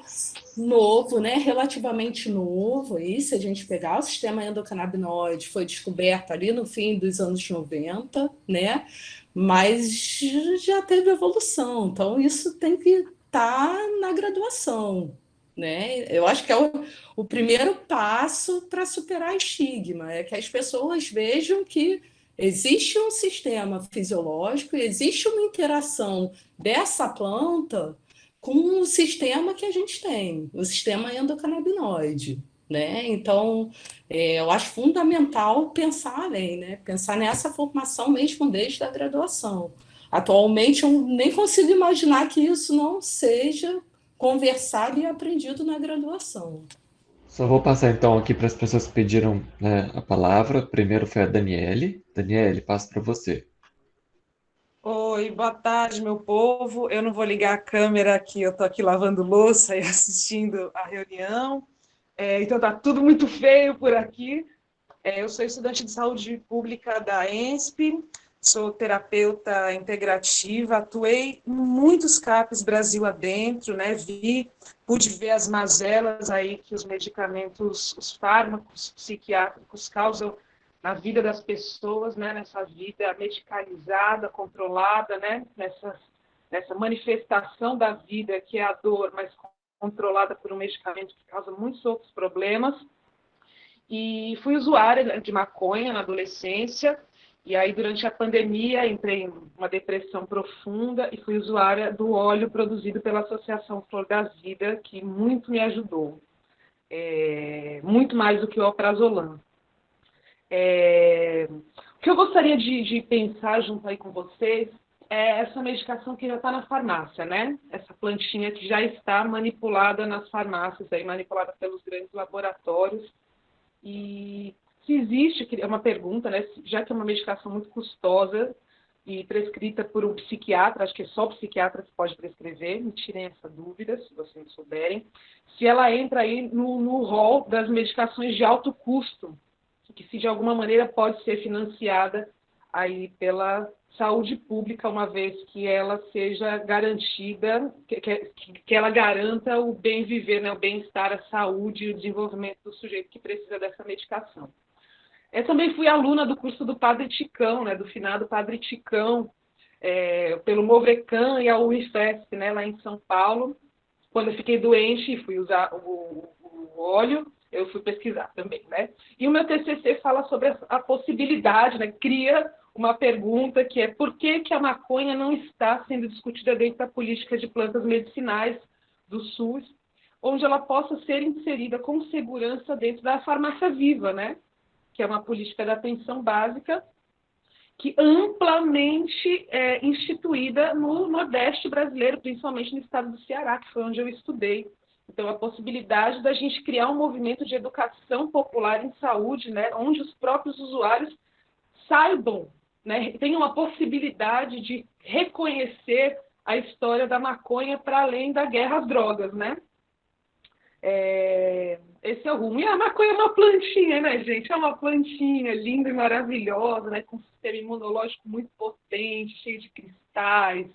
novo, né? Relativamente novo. E se a gente pegar o sistema endocannabinoide, foi descoberto ali no fim dos anos 90, né? Mas já teve evolução. Então, isso tem que estar na graduação, né? Eu acho que é o primeiro passo para superar estigma, é que as pessoas vejam que existe um sistema fisiológico, existe uma interação dessa planta com o sistema que a gente tem, o sistema endocannabinoide, né? Então, eu acho fundamental pensar além, né? Pensar nessa formação mesmo desde a graduação. Atualmente, eu nem consigo imaginar que isso não seja conversado e aprendido na graduação. Só vou passar então aqui para as pessoas que pediram, né, a palavra. Primeiro foi a Daniele. Daniele, passo para você. Oi, boa tarde, meu povo. Eu não vou ligar a câmera aqui, eu estou aqui lavando louça e assistindo a reunião. Então tá tudo muito feio por aqui. Eu sou estudante de saúde pública da ENSP, sou terapeuta integrativa, atuei em muitos CAPs Brasil adentro, né? Pude ver as mazelas aí que os medicamentos, os fármacos psiquiátricos causam na vida das pessoas, né, nessa vida medicalizada, controlada, né, nessa manifestação da vida que é a dor, mas controlada por um medicamento que causa muitos outros problemas. E fui usuária de maconha na adolescência, e aí durante a pandemia entrei em uma depressão profunda e fui usuária do óleo produzido pela Associação Flor da Vida, que muito me ajudou, muito mais do que o alprazolam. O que eu gostaria de pensar junto aí com vocês é essa medicação que já está na farmácia, né? Essa plantinha que já está manipulada nas farmácias, aí, manipulada pelos grandes laboratórios. E se existe, é uma pergunta, né? Já que é uma medicação muito custosa e prescrita por um psiquiatra, acho que é só o psiquiatra que pode prescrever, me tirem essa dúvida, se vocês souberem, se ela entra aí no rol das medicações de alto custo, que se de alguma maneira pode ser financiada aí pela saúde pública, uma vez que ela seja garantida, que ela garanta o bem viver, né, o bem-estar, a saúde e o desenvolvimento do sujeito que precisa dessa medicação. Eu também fui aluna do curso do Padre Ticão, né, do finado Padre Ticão, pelo Movrecan e a Unifesp, né, lá em São Paulo. Quando eu fiquei doente e fui usar o óleo, eu fui pesquisar também, né? E o meu TCC fala sobre a possibilidade, né? Cria uma pergunta que é por que a maconha não está sendo discutida dentro da política de plantas medicinais do SUS, onde ela possa ser inserida com segurança dentro da farmácia viva, né? Que é uma política da atenção básica que amplamente é instituída no Nordeste brasileiro, principalmente no estado do Ceará, que foi onde eu estudei. Então, a possibilidade da gente criar um movimento de educação popular em saúde, né, onde os próprios usuários saibam, né, tenham a possibilidade de reconhecer a história da maconha para além da guerra às drogas, né? Esse é o rumo. E a maconha é uma plantinha, né, gente? É uma plantinha linda e maravilhosa, né, com um sistema imunológico muito potente, cheio de cristais.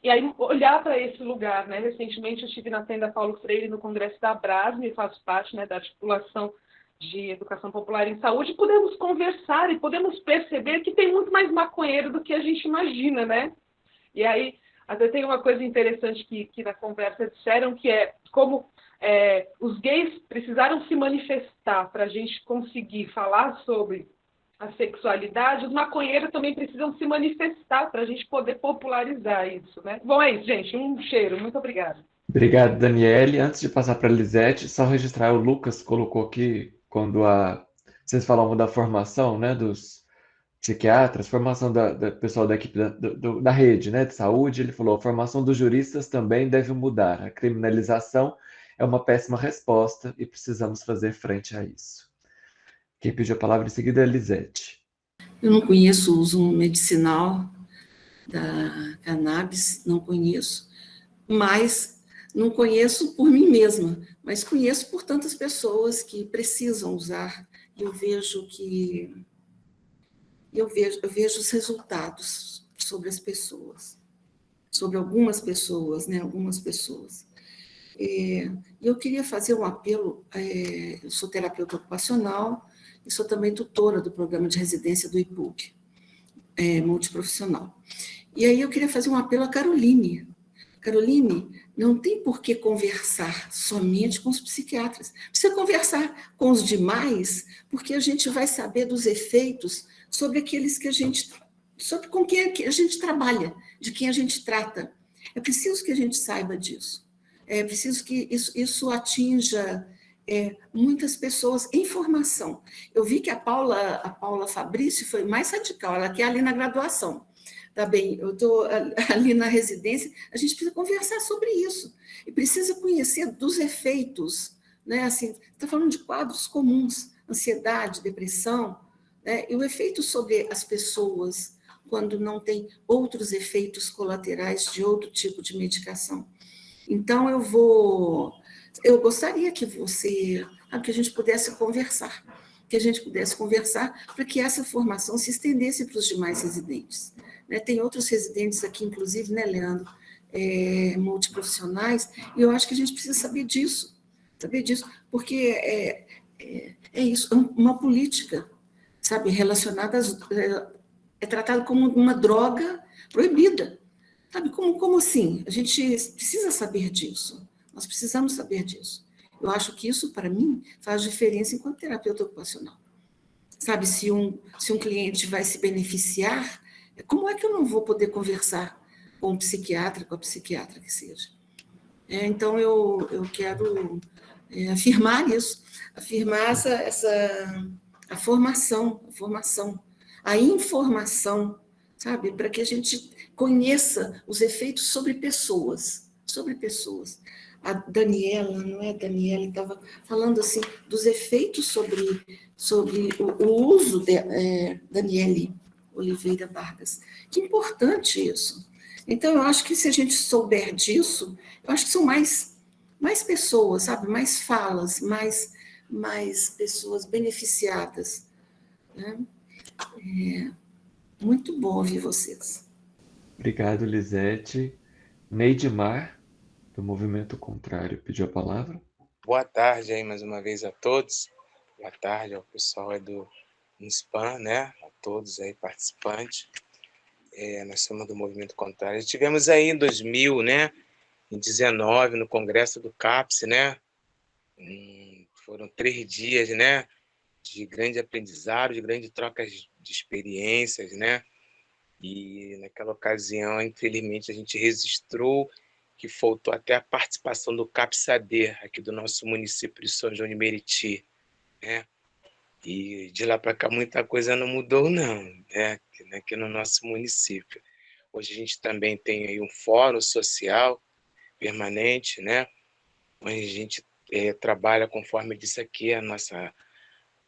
E aí, olhar para esse lugar, né? Recentemente, eu estive na Tenda Paulo Freire, no Congresso da Abrasme, e faço parte, né, da articulação de educação popular em saúde, e podemos conversar e podemos perceber que tem muito mais maconheiro do que a gente imagina, né? E aí, até tem uma coisa interessante que na conversa disseram, que é como os gays precisaram se manifestar para a gente conseguir falar sobre a sexualidade, os maconheiros também precisam se manifestar para a gente poder popularizar isso, né? Bom, é isso, gente. Um cheiro. Muito obrigada. Obrigado, Daniele. Antes de passar para a Lisete, só registrar, o Lucas colocou aqui, quando vocês falavam da formação, né, dos psiquiatras, formação da pessoal da equipe da rede, né, de saúde, ele falou, a formação dos juristas também deve mudar. A criminalização é uma péssima resposta e precisamos fazer frente a isso. Quem pediu a palavra em seguida é a Lisete. Eu não conheço o uso medicinal da cannabis, não conheço, mas não conheço por mim mesma, mas conheço por tantas pessoas que precisam usar. Eu vejo os resultados sobre as pessoas, sobre algumas pessoas, né? Algumas pessoas. E eu queria fazer um apelo. Eu sou terapeuta ocupacional e sou também tutora do programa de residência do IPUC, multiprofissional. E aí eu queria fazer um apelo a Caroline. Caroline, não tem por que conversar somente com os psiquiatras. Precisa conversar com os demais, porque a gente vai saber dos efeitos sobre aqueles sobre com quem a gente trabalha, de quem a gente trata. É preciso que a gente saiba disso. É preciso que isso atinja muitas pessoas em formação. Eu vi que a Paula Fabrício foi mais radical, ela quer ali na graduação. Tá bem, eu estou ali na residência, a gente precisa conversar sobre isso, e precisa conhecer dos efeitos, né? Assim, está falando de quadros comuns, ansiedade, depressão, né? E o efeito sobre as pessoas, quando não tem outros efeitos colaterais de outro tipo de medicação. Então, eu gostaria que que a gente pudesse conversar, para que essa formação se estendesse para os demais residentes. Tem outros residentes aqui, inclusive, né, Leandro, multiprofissionais, e eu acho que a gente precisa saber disso, porque é isso, é uma política, sabe, relacionada é tratado como uma droga proibida, sabe, como assim? A gente precisa saber disso, nós precisamos saber disso. Eu acho que isso, para mim, faz diferença enquanto terapeuta ocupacional. Sabe, se um cliente vai se beneficiar, como é que eu não vou poder conversar com o psiquiatra, com a psiquiatra que seja? Então, eu quero afirmar isso, afirmar a formação, a informação, sabe, para que a gente conheça os efeitos sobre pessoas. A Daniela, não é? A Daniela estava falando assim dos efeitos sobre o uso de Daniele Oliveira Vargas. Que importante isso. Então, eu acho que se a gente souber disso, eu acho que são mais pessoas, sabe? Mais falas, mais pessoas beneficiadas. Né? Muito bom ouvir vocês. Obrigado, Lisete. Neidmar, do Movimento Contrário, pediu a palavra. Boa tarde aí mais uma vez a todos. Boa tarde ao pessoal aí do INSPAM, né? A todos aí participantes. Nós somos do Movimento Contrário. Estivemos aí em 2000, né? Em 19, no Congresso do CAPS, né? Foram 3 dias, né? De grande aprendizado, de grande troca de experiências, né? E naquela ocasião, infelizmente, a gente registrou que faltou até a participação do CAPS-AD, aqui do nosso município de São João de Meriti, né? E de lá para cá muita coisa não mudou, não, né? Aqui no nosso município. Hoje a gente também tem aí um fórum social permanente, né? Onde a gente trabalha, conforme eu disse aqui, a nossa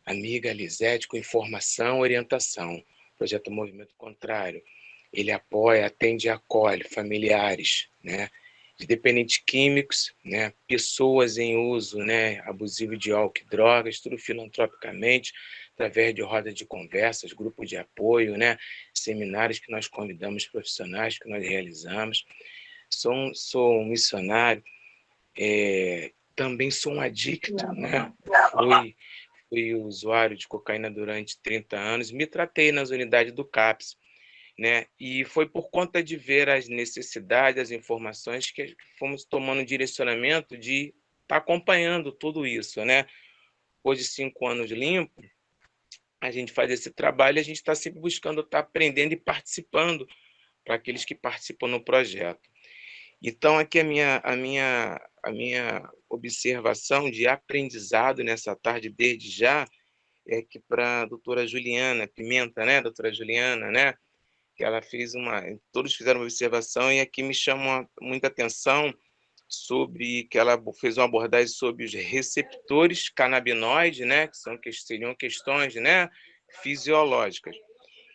amiga Lisete, com informação, orientação. O projeto Movimento Contrário, ele apoia, atende e acolhe familiares, né? De dependentes químicos, né, pessoas em uso, né, abusivo de álcool e drogas, tudo filantropicamente, através de rodas de conversas, grupos de apoio, né, seminários que nós convidamos profissionais, que nós realizamos. Sou um missionário, também sou um adicto, né, fui usuário de cocaína durante 30 anos, me tratei nas unidades do CAPS, né? E foi por conta de ver as necessidades, as informações, que fomos tomando direcionamento de estar acompanhando tudo isso, né? Depois de 5 anos limpo, a gente faz esse trabalho, a gente está sempre buscando estar aprendendo e participando para aqueles que participam no projeto. Então, aqui a minha observação de aprendizado nessa tarde, desde já, é que para a doutora Juliana Pimenta, né, doutora Juliana, né, que ela fez todos fizeram uma observação, e aqui me chama muita atenção sobre que ela fez uma abordagem sobre os receptores canabinoides, né, que seriam questões, né, fisiológicas.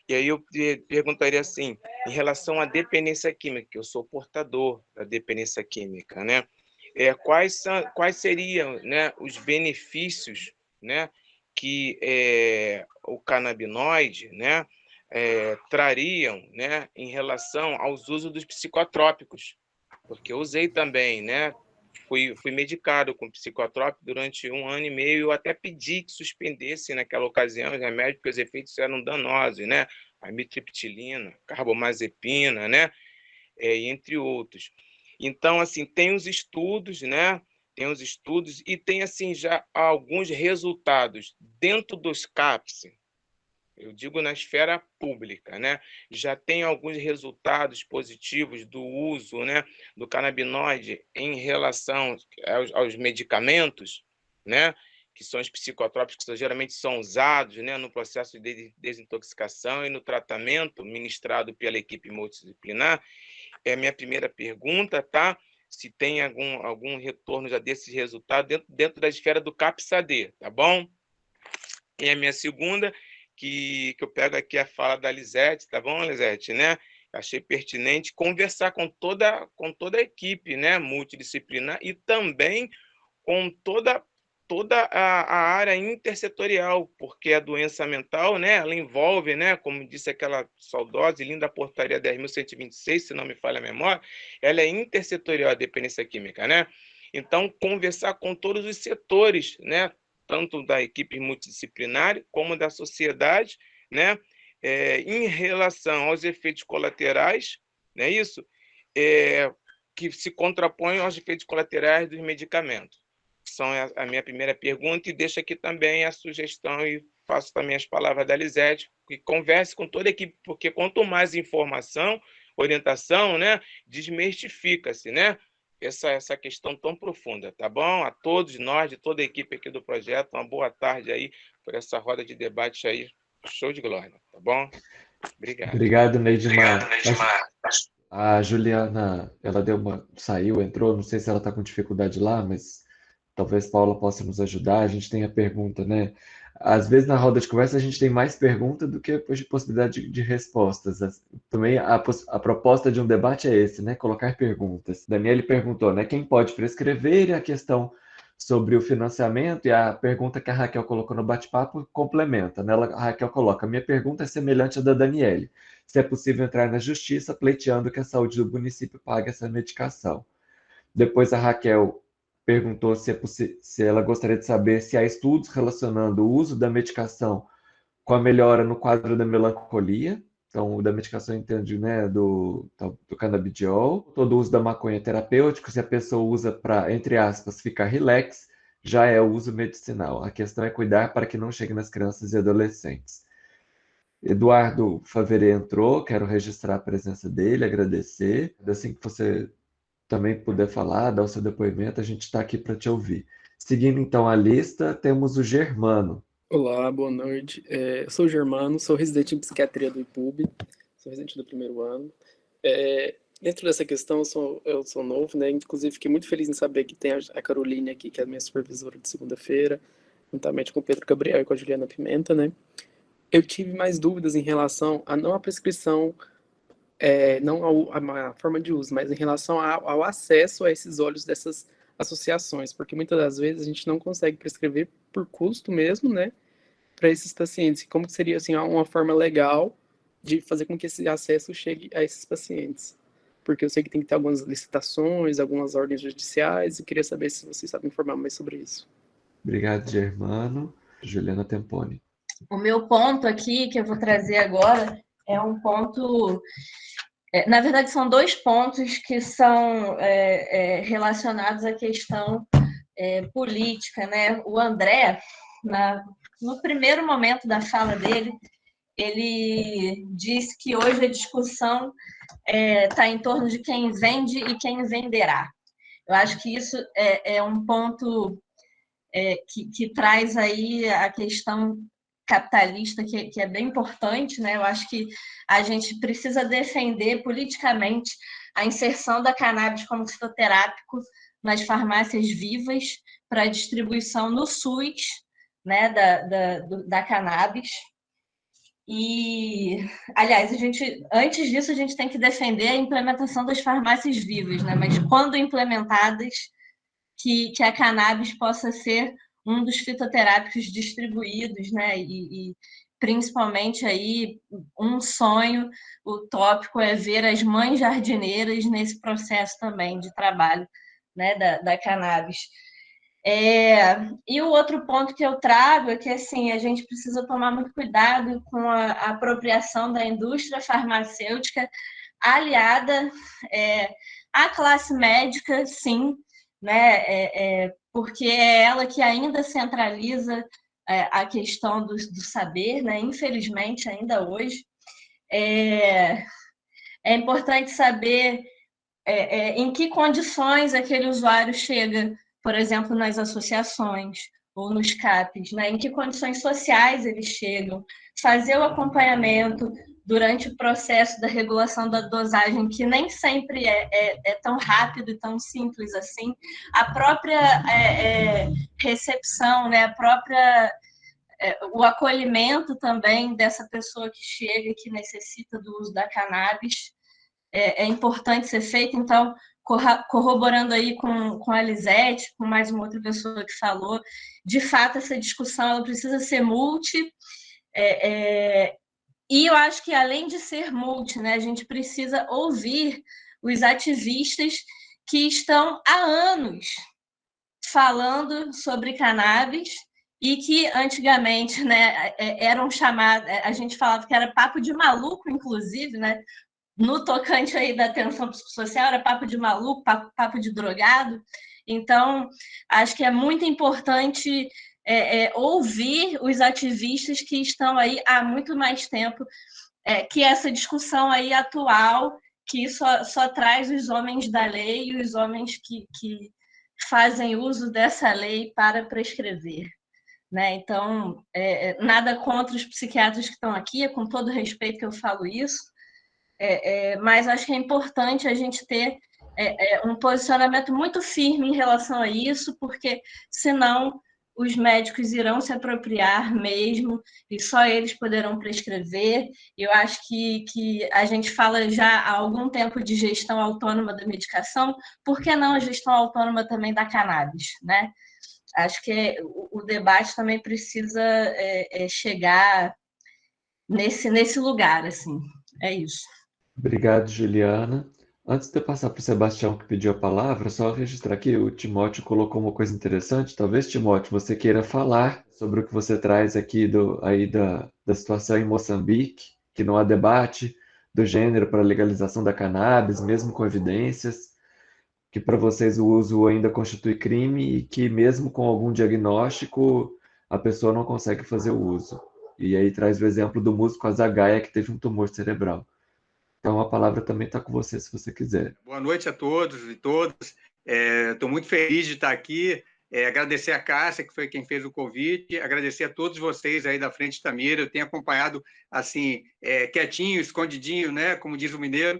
E aí eu perguntaria assim, em relação à dependência química, que eu sou portador da dependência química, né, quais seriam, né, os benefícios, né, que o canabinoide, né, trariam, né, em relação aos usos dos psicotrópicos, porque eu usei também, né, fui medicado com psicotrópico durante 1 ano e meio, eu até pedi que suspendesse naquela ocasião os remédios, porque os efeitos eram danosos, né, a amitriptilina, carbamazepina, né, entre outros. Então, assim, tem os estudos, né, e tem, assim, já alguns resultados dentro dos CAPS, eu digo na esfera pública, né? Já tem alguns resultados positivos do uso, né, do canabinoide em relação aos medicamentos, né, que são os psicotrópicos, que geralmente são usados, né, no processo de desintoxicação e no tratamento ministrado pela equipe multidisciplinar. É a minha primeira pergunta, tá? Se tem algum retorno já desses resultados dentro da esfera do CAPS-AD, tá bom? E a minha segunda, que eu pego aqui a fala da Lisete, tá bom, Lisete, né? Achei pertinente conversar com toda a equipe, né, multidisciplinar, e também com toda a área intersetorial, porque a doença mental, né, ela envolve, né, como disse aquela saudosa e linda portaria 10.126, se não me falha a memória, ela é intersetorial, a dependência química, né? Então, conversar com todos os setores, né, tanto da equipe multidisciplinar como da sociedade, né, em relação aos efeitos colaterais, não é isso? Que se contrapõem aos efeitos colaterais dos medicamentos. São a minha primeira pergunta, e deixo aqui também a sugestão, e faço também as palavras da Lisete, que converse com toda a equipe, porque quanto mais informação, orientação, né, desmistifica-se, né, essa questão tão profunda, tá bom? A todos nós, de toda a equipe aqui do projeto, uma boa tarde aí por essa roda de debate aí, show de glória, tá bom? Obrigado. Obrigado, Neidmar. A Juliana, ela saiu, entrou, não sei se ela está com dificuldade lá, mas talvez Paula possa nos ajudar. A gente tem a pergunta, né? Às vezes na roda de conversa a gente tem mais perguntas do que possibilidade de respostas. Também a proposta de um debate é esse, né? Colocar perguntas. Daniele perguntou, né? Quem pode prescrever, e a questão sobre o financiamento, e a pergunta que a Raquel colocou no bate-papo complementa, né? A Raquel coloca, minha pergunta é semelhante à da Daniele. Se é possível entrar na justiça pleiteando que a saúde do município pague essa medicação. Depois a Raquel perguntou se ela gostaria de saber se há estudos relacionando o uso da medicação com a melhora no quadro da melancolia, então da medicação entende, né, do canabidiol, todo o uso da maconha terapêutico, se a pessoa usa para, entre aspas, ficar relax, já é o uso medicinal. A questão é cuidar para que não chegue nas crianças e adolescentes. Eduardo Faverê entrou, quero registrar a presença dele, agradecer. Assim que você também puder falar, dar o seu depoimento, a gente está aqui para te ouvir. Seguindo então a lista, temos o Germano. Olá, boa noite. Eu sou o Germano, sou residente em psiquiatria do IPUB, sou residente do 1º ano. Dentro dessa questão, eu sou novo, né? Inclusive, fiquei muito feliz em saber que tem a Caroline aqui, que é a minha supervisora de segunda-feira, juntamente com o Pedro Gabriel e com a Juliana Pimenta, né? Eu tive mais dúvidas em relação a não a prescrição, não a forma de uso, mas em relação ao acesso a esses óleos dessas associações, porque muitas das vezes a gente não consegue prescrever por custo mesmo, né, para esses pacientes. Como seria, assim, uma forma legal de fazer com que esse acesso chegue a esses pacientes? Porque eu sei que tem que ter algumas licitações, algumas ordens judiciais, e queria saber se vocês sabem informar mais sobre isso. Obrigado, Germano. Juliana Temponi. O meu ponto aqui, que eu vou trazer agora, é um ponto... na verdade, são 2 pontos que são relacionados à questão política, né? O André, no primeiro momento da fala dele, ele disse que hoje a discussão está em torno de quem vende e quem venderá. Eu acho que isso é um ponto que traz aí a questão capitalista, que é bem importante, né? Eu acho que a gente precisa defender politicamente a inserção da cannabis como fitoterápico nas farmácias vivas para distribuição no SUS, né, da cannabis. E, aliás, antes disso, a gente tem que defender a implementação das farmácias vivas, né? Mas quando implementadas, que a cannabis possa ser um dos fitoterápicos distribuídos, né? E principalmente aí um sonho utópico é ver as mães jardineiras nesse processo também de trabalho, né, da cannabis. E o outro ponto que eu trago é que assim, a gente precisa tomar muito cuidado com a apropriação da indústria farmacêutica aliada à classe médica, sim, né? Porque é ela que ainda centraliza a questão do saber, né? Infelizmente, ainda hoje. É importante saber em que condições aquele usuário chega, por exemplo, nas associações ou nos CAPs, né? Em que condições sociais eles chegam, fazer o acompanhamento durante o processo da regulação da dosagem, que nem sempre é tão rápido e tão simples assim, a própria recepção, né? O acolhimento também dessa pessoa que chega e que necessita do uso da cannabis é importante ser feito. Então, corroborando aí com a Lisete, com mais uma outra pessoa que falou, de fato, essa discussão ela precisa ser multi, e eu acho que, além de ser multi, né, a gente precisa ouvir os ativistas que estão há anos falando sobre cannabis e que, antigamente, né, eram chamados, a gente falava que era papo de maluco, inclusive, né, no tocante aí da atenção psicossocial, era papo de maluco, papo de drogado. Então, acho que é muito importante ouvir os ativistas que estão aí há muito mais tempo, que essa discussão aí atual, que só traz os homens da lei e os homens que fazem uso dessa lei para prescrever. Né? Então, nada contra os psiquiatras que estão aqui, com todo respeito que eu falo isso, mas acho que é importante a gente ter um posicionamento muito firme em relação a isso, porque senão os médicos irão se apropriar mesmo e só eles poderão prescrever. Eu acho que a gente fala já há algum tempo de gestão autônoma da medicação, por que não a gestão autônoma também da cannabis, né? Acho que o debate também precisa chegar nesse lugar, assim. É isso. Obrigado, Juliana. Antes de eu passar para o Sebastião, que pediu a palavra, só registrar aqui, o Timóteo colocou uma coisa interessante. Talvez, Timóteo, você queira falar sobre o que você traz aqui da situação em Moçambique, que não há debate do gênero para a legalização da cannabis, mesmo com evidências, que para vocês o uso ainda constitui crime e que mesmo com algum diagnóstico, a pessoa não consegue fazer o uso. E aí traz o exemplo do músico Azagaia, que teve um tumor cerebral. Então, a palavra também está com você, se você quiser. Boa noite a todos e todas. Estou muito feliz de estar aqui. Agradecer a Cássia, que foi quem fez o convite. Agradecer a todos vocês aí da Frente Tamira. Eu tenho acompanhado, assim, quietinho, escondidinho, né? Como diz o mineiro.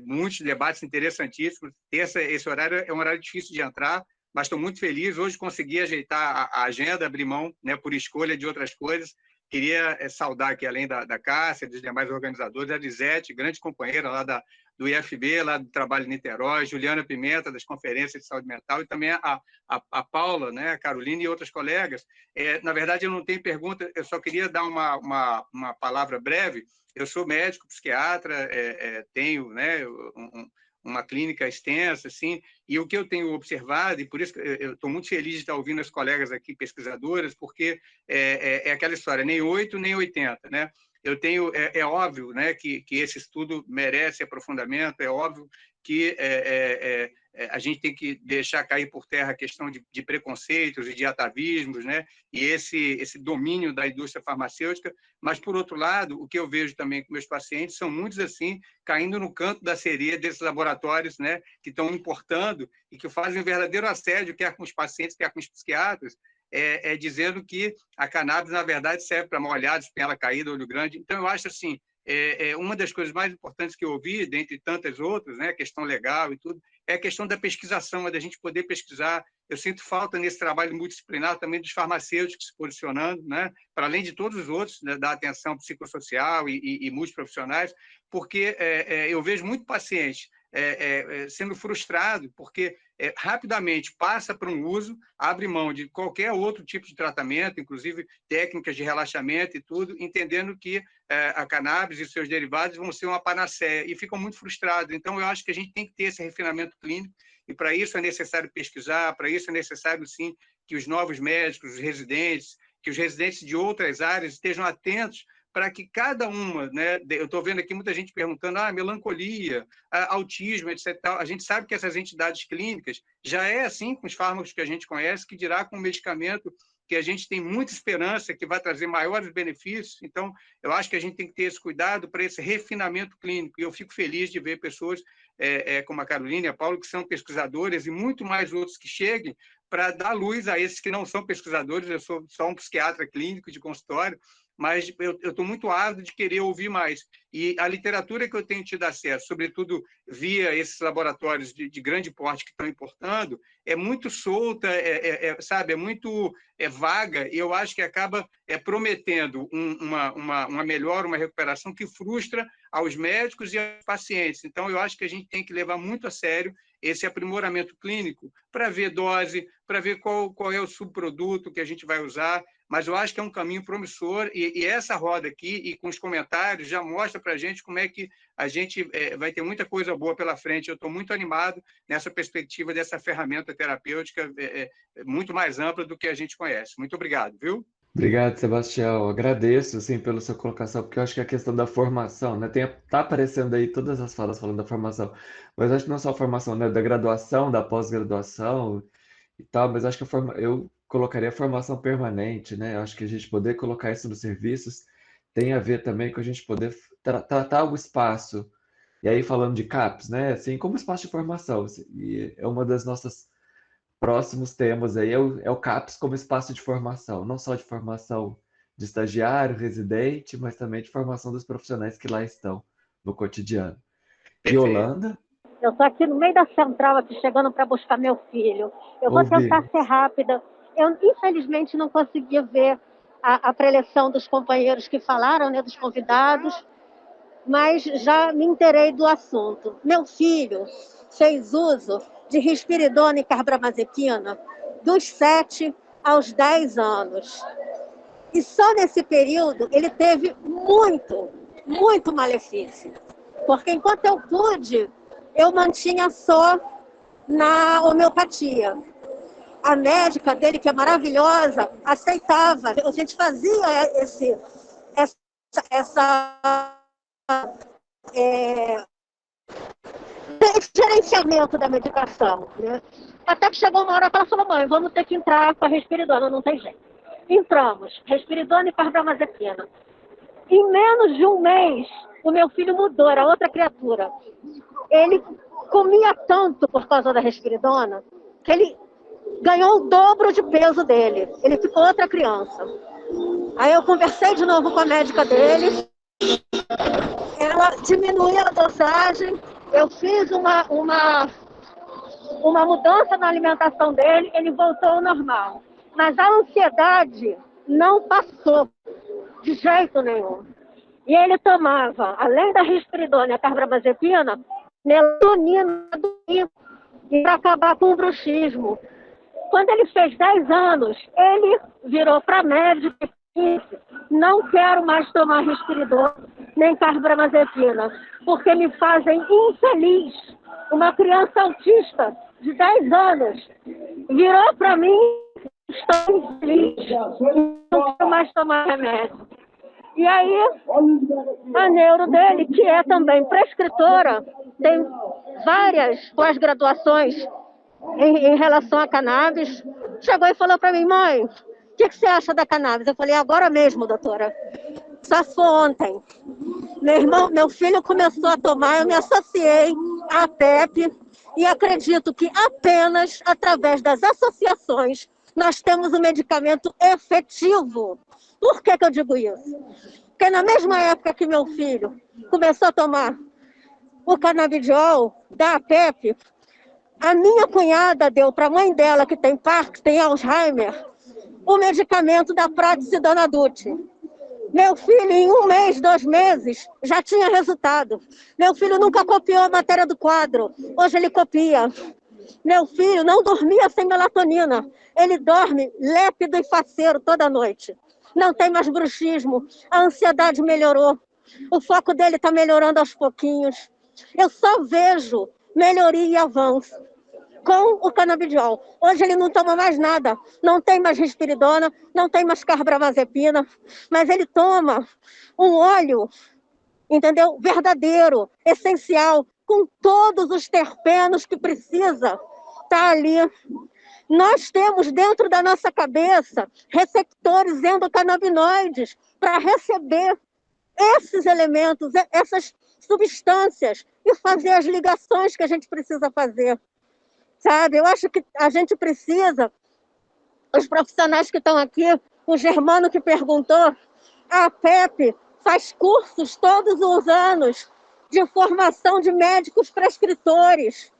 Muitos debates interessantíssimos. Esse horário é um horário difícil de entrar, mas estou muito feliz. Hoje consegui ajeitar a agenda, abrir mão, né, por escolha de outras coisas. Queria saudar aqui, além da Cássia, dos demais organizadores, a Lisete, grande companheira lá do IFB, lá do Trabalho em Niterói, Juliana Pimenta, das conferências de saúde mental, e também a Paula, né, a Carolina e outras colegas. Na verdade, eu não tenho pergunta, eu só queria dar uma palavra breve. Eu sou médico, psiquiatra, tenho, né, uma clínica extensa, assim, e o que eu tenho observado, e por isso que eu estou muito feliz de estar ouvindo as colegas aqui, pesquisadoras, porque é aquela história, nem 8, nem 80, né? Eu tenho, é óbvio, né, que esse estudo merece aprofundamento, é óbvio que a gente tem que deixar cair por terra a questão de preconceitos e de atavismos, né? E esse domínio da indústria farmacêutica, mas, por outro lado, o que eu vejo também com meus pacientes são muitos, assim, caindo no canto da sereia desses laboratórios, né, que estão importando e que fazem um verdadeiro assédio, quer com os pacientes, quer com os psiquiatras, dizendo que a cannabis, na verdade, serve para mal-olhados, espinhela caída, olho grande. Então, eu acho assim, uma das coisas mais importantes que eu ouvi, dentre tantas outras, né, a questão legal e tudo, é a questão da pesquisação, da gente poder pesquisar. Eu sinto falta nesse trabalho multidisciplinar também dos farmacêuticos se posicionando, né, para além de todos os outros, né, da atenção psicossocial e multiprofissionais, porque eu vejo muito paciente sendo frustrado, porque rapidamente passa para um uso, abre mão de qualquer outro tipo de tratamento, inclusive técnicas de relaxamento e tudo, entendendo que a cannabis e seus derivados vão ser uma panaceia, e ficam muito frustrados. Então, eu acho que a gente tem que ter esse refinamento clínico, e para isso é necessário pesquisar, para isso é necessário, sim, que os novos médicos, os residentes, que os residentes de outras áreas estejam atentos para que cada uma, né, eu estou vendo aqui muita gente perguntando, melancolia, autismo, etc. A gente sabe que essas entidades clínicas já é assim com os fármacos que a gente conhece, que dirá com o medicamento que a gente tem muita esperança que vai trazer maiores benefícios. Então, eu acho que a gente tem que ter esse cuidado para esse refinamento clínico. E eu fico feliz de ver pessoas como a Carolina e a Paula, que são pesquisadores, e muito mais outros que cheguem para dar luz a esses que não são pesquisadores. Eu sou só um psiquiatra clínico de consultório, mas eu estou muito ávido de querer ouvir mais. E a literatura que eu tenho tido acesso, sobretudo via esses laboratórios de grande porte que estão importando, é muito solta, sabe, é muito vaga, e eu acho que acaba prometendo uma melhora, uma recuperação que frustra aos médicos e aos pacientes. Então, eu acho que a gente tem que levar muito a sério esse aprimoramento clínico para ver dose, para ver qual é o subproduto que a gente vai usar, mas eu acho que é um caminho promissor, e essa roda aqui, e com os comentários, já mostra para a gente como é que a gente vai ter muita coisa boa pela frente. Eu estou muito animado nessa perspectiva dessa ferramenta terapêutica muito mais ampla do que a gente conhece. Muito obrigado, viu? Obrigado, Sebastião. Eu agradeço, assim, pela sua colocação, porque eu acho que a questão da formação, né, tá aparecendo aí todas as falas falando da formação, mas eu acho que não só a formação, né, da graduação, da pós-graduação e tal, mas acho que eu colocaria a formação permanente, né? Eu acho que a gente poder colocar isso nos serviços tem a ver também com a gente poder tratar o espaço, e aí falando de CAPS, né, assim, como espaço de formação, assim, e é uma das nossas próximos temas aí, é o CAPS como espaço de formação, não só de formação de estagiário, residente, mas também de formação dos profissionais que lá estão no cotidiano. Yolanda? Eu estou aqui no meio da central, aqui chegando para buscar meu filho. Eu vou tentar ser rápida. Eu, infelizmente, não consegui ver a preleção dos companheiros que falaram, né, dos convidados, mas já me inteirei do assunto. Meu filho fez uso de risperidona e carbamazepina dos 7 aos 10 anos. E só nesse período ele teve muito malefício. Porque enquanto eu pude, eu mantinha só na homeopatia. A médica dele, que é maravilhosa, aceitava. A gente fazia esse gerenciamento da medicação, né? Até que chegou uma hora que ela falou, mãe, vamos ter que entrar com a risperidona, não tem jeito. Entramos, risperidona e carbamazepina. Em menos de um mês, o meu filho mudou, era outra criatura. Ele comia tanto por causa da risperidona que ele ganhou o dobro de peso dele. Ele ficou outra criança. Aí eu conversei de novo com a médica dele. Ela diminuiu a dosagem. Eu fiz uma mudança na alimentação dele. Ele voltou ao normal. Mas a ansiedade não passou de jeito nenhum. E ele tomava, além da risperidona e a carbamazepina, melatonina e para acabar com o bruxismo. Quando ele fez 10 anos, ele virou para médico e disse, não quero mais tomar risperidona nem carbamazepina, porque me fazem infeliz. Uma criança autista de 10 anos virou para mim, estou infeliz, não quero mais tomar remédio. E aí, a neuro dele, que é também prescritora, tem várias pós-graduações em relação a cannabis, chegou e falou para mim: mãe, o que você acha da cannabis? Eu falei: agora mesmo, doutora. Só foi ontem. Meu filho começou a tomar, eu me associei à PEP e acredito que apenas através das associações nós temos um medicamento efetivo. Por que eu digo isso? Porque na mesma época que meu filho começou a tomar o canabidiol da PEP, a minha cunhada deu para a mãe dela, que tem Parkinson, tem Alzheimer, o medicamento da Praxidona Dut. Meu filho, em 1 mês, 2 meses, já tinha resultado. Meu filho nunca copiou a matéria do quadro. Hoje ele copia. Meu filho não dormia sem melatonina. Ele dorme lépido e faceiro toda noite. Não tem mais bruxismo. A ansiedade melhorou. O foco dele está melhorando aos pouquinhos. Eu só vejo melhoria e avanço com o canabidiol. Hoje ele não toma mais nada, não tem mais risperidona, não tem mais carbamazepina, mas ele toma um óleo, entendeu? Verdadeiro, essencial, com todos os terpenos que precisa, tá ali. Nós temos dentro da nossa cabeça receptores endocannabinoides para receber esses elementos, essas substâncias e fazer as ligações que a gente precisa fazer. Sabe, eu acho que a gente precisa, os profissionais que estão aqui, o Germano que perguntou, a PEP faz cursos todos os anos de formação de médicos prescritores,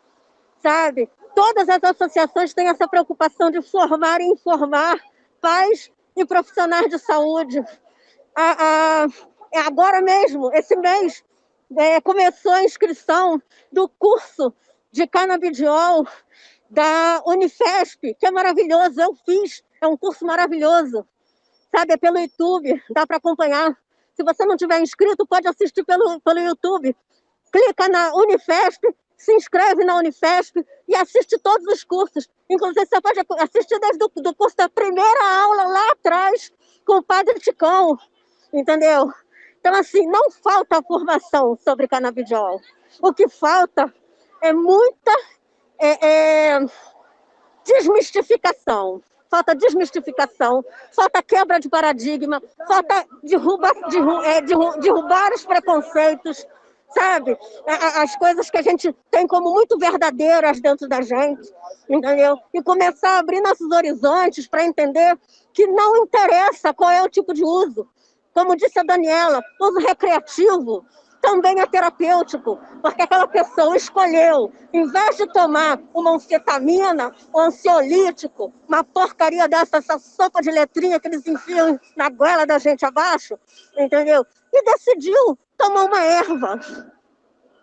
sabe? Todas as associações têm essa preocupação de formar e informar pais e profissionais de saúde. Agora mesmo, esse mês, começou a inscrição do curso de canabidiol da Unifesp, que é maravilhoso, eu fiz, é um curso maravilhoso, sabe, é pelo YouTube, dá para acompanhar. Se você não tiver inscrito, pode assistir pelo YouTube. Clica na Unifesp, se inscreve na Unifesp e assiste todos os cursos. Inclusive, você pode assistir desde o curso da primeira aula lá atrás, com o Padre Ticão, entendeu? Então, assim, não falta formação sobre canabidiol. O que falta é muita desmistificação. Falta desmistificação, falta quebra de paradigma, falta derrubar os preconceitos, sabe? As coisas que a gente tem como muito verdadeiras dentro da gente, entendeu? E começar a abrir nossos horizontes para entender que não interessa qual é o tipo de uso. Como disse a Daniela, uso recreativo também é terapêutico, porque aquela pessoa escolheu, em vez de tomar uma anfetamina, um ansiolítico, uma porcaria dessa, essa sopa de letrinha que eles enfiam na goela da gente abaixo, entendeu? E decidiu tomar uma erva,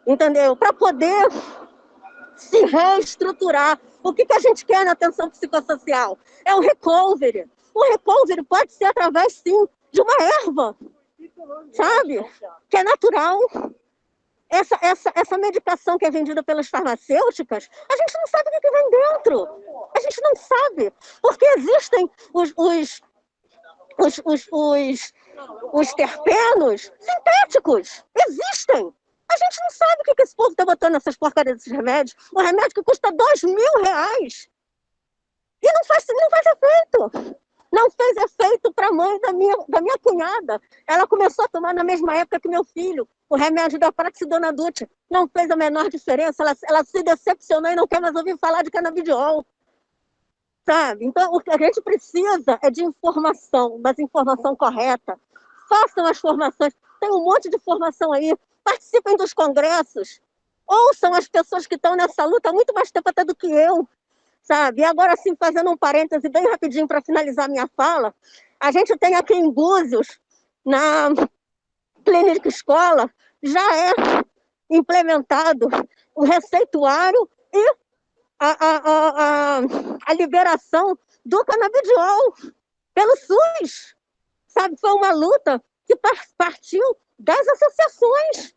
entendeu? Para poder se reestruturar. O que a gente quer na atenção psicossocial? É o recovery. O recovery pode ser através, sim, de uma erva, sabe? Que é natural. Essa medicação que é vendida pelas farmacêuticas, a gente não sabe o que vem dentro. A gente não sabe. Porque existem os terpenos sintéticos. Existem. A gente não sabe o que esse povo está botando nessas porcarias desses remédios. Um remédio que custa R$2.000. E não faz efeito. Não fez efeito para a mãe da minha cunhada. Ela começou a tomar na mesma época que meu filho. O remédio da Praxidona Dut não fez a menor diferença. Ela se decepcionou e não quer mais ouvir falar de canabidiol. Sabe? Então, o que a gente precisa é de informação, mas informação correta. Façam as formações. Tem um monte de formação aí. Participem dos congressos. Ouçam as pessoas que estão nessa luta há muito mais tempo até do que eu. Sabe? E agora, sim, fazendo um parêntese bem rapidinho para finalizar minha fala, a gente tem aqui em Búzios, na Clínica Escola, já é implementado o receituário e a liberação do canabidiol pelo SUS. Sabe? Foi uma luta que partiu das associações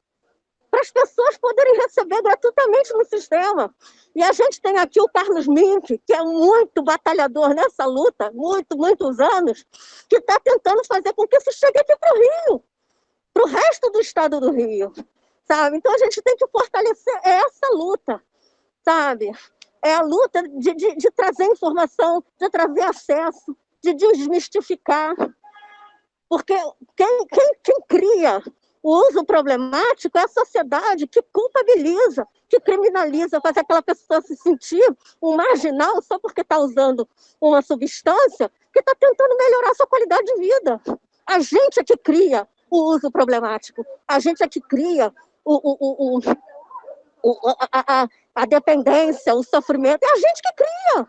para as pessoas poderem receber gratuitamente no sistema. E a gente tem aqui o Carlos Mink, que é muito batalhador nessa luta, muitos anos, que está tentando fazer com que isso chegue aqui para o Rio, para o resto do estado do Rio, sabe? Então a gente tem que fortalecer essa luta, sabe? É a luta de trazer informação, de trazer acesso, de desmistificar. Porque quem cria o uso problemático é a sociedade que culpabiliza, que criminaliza, faz aquela pessoa se sentir um marginal só porque está usando uma substância que está tentando melhorar a sua qualidade de vida. A gente é que cria o uso problemático, a gente é que cria a dependência, o sofrimento, é a gente que cria,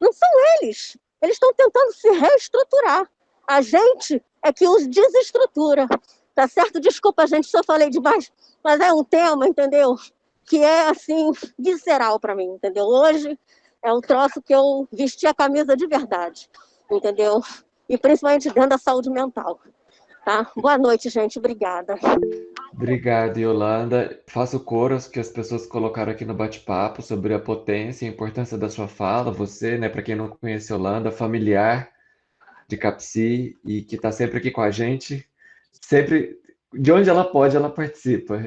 não são eles. Eles estão tentando se reestruturar. A gente é que os desestrutura, tá certo? Desculpa, gente, se eu falei demais, mas é um tema, entendeu? Que é, assim, visceral para mim, entendeu? Hoje é um troço que eu vesti a camisa de verdade, entendeu? E principalmente dentro da saúde mental, tá? Boa noite, gente, obrigada. Obrigado, Yolanda. Faço coro aos que as pessoas colocaram aqui no bate-papo sobre a potência e a importância da sua fala. Você, né, para quem não conhece Yolanda, familiar de CAPCI e que está sempre aqui com a gente. Sempre, de onde ela pode, ela participa.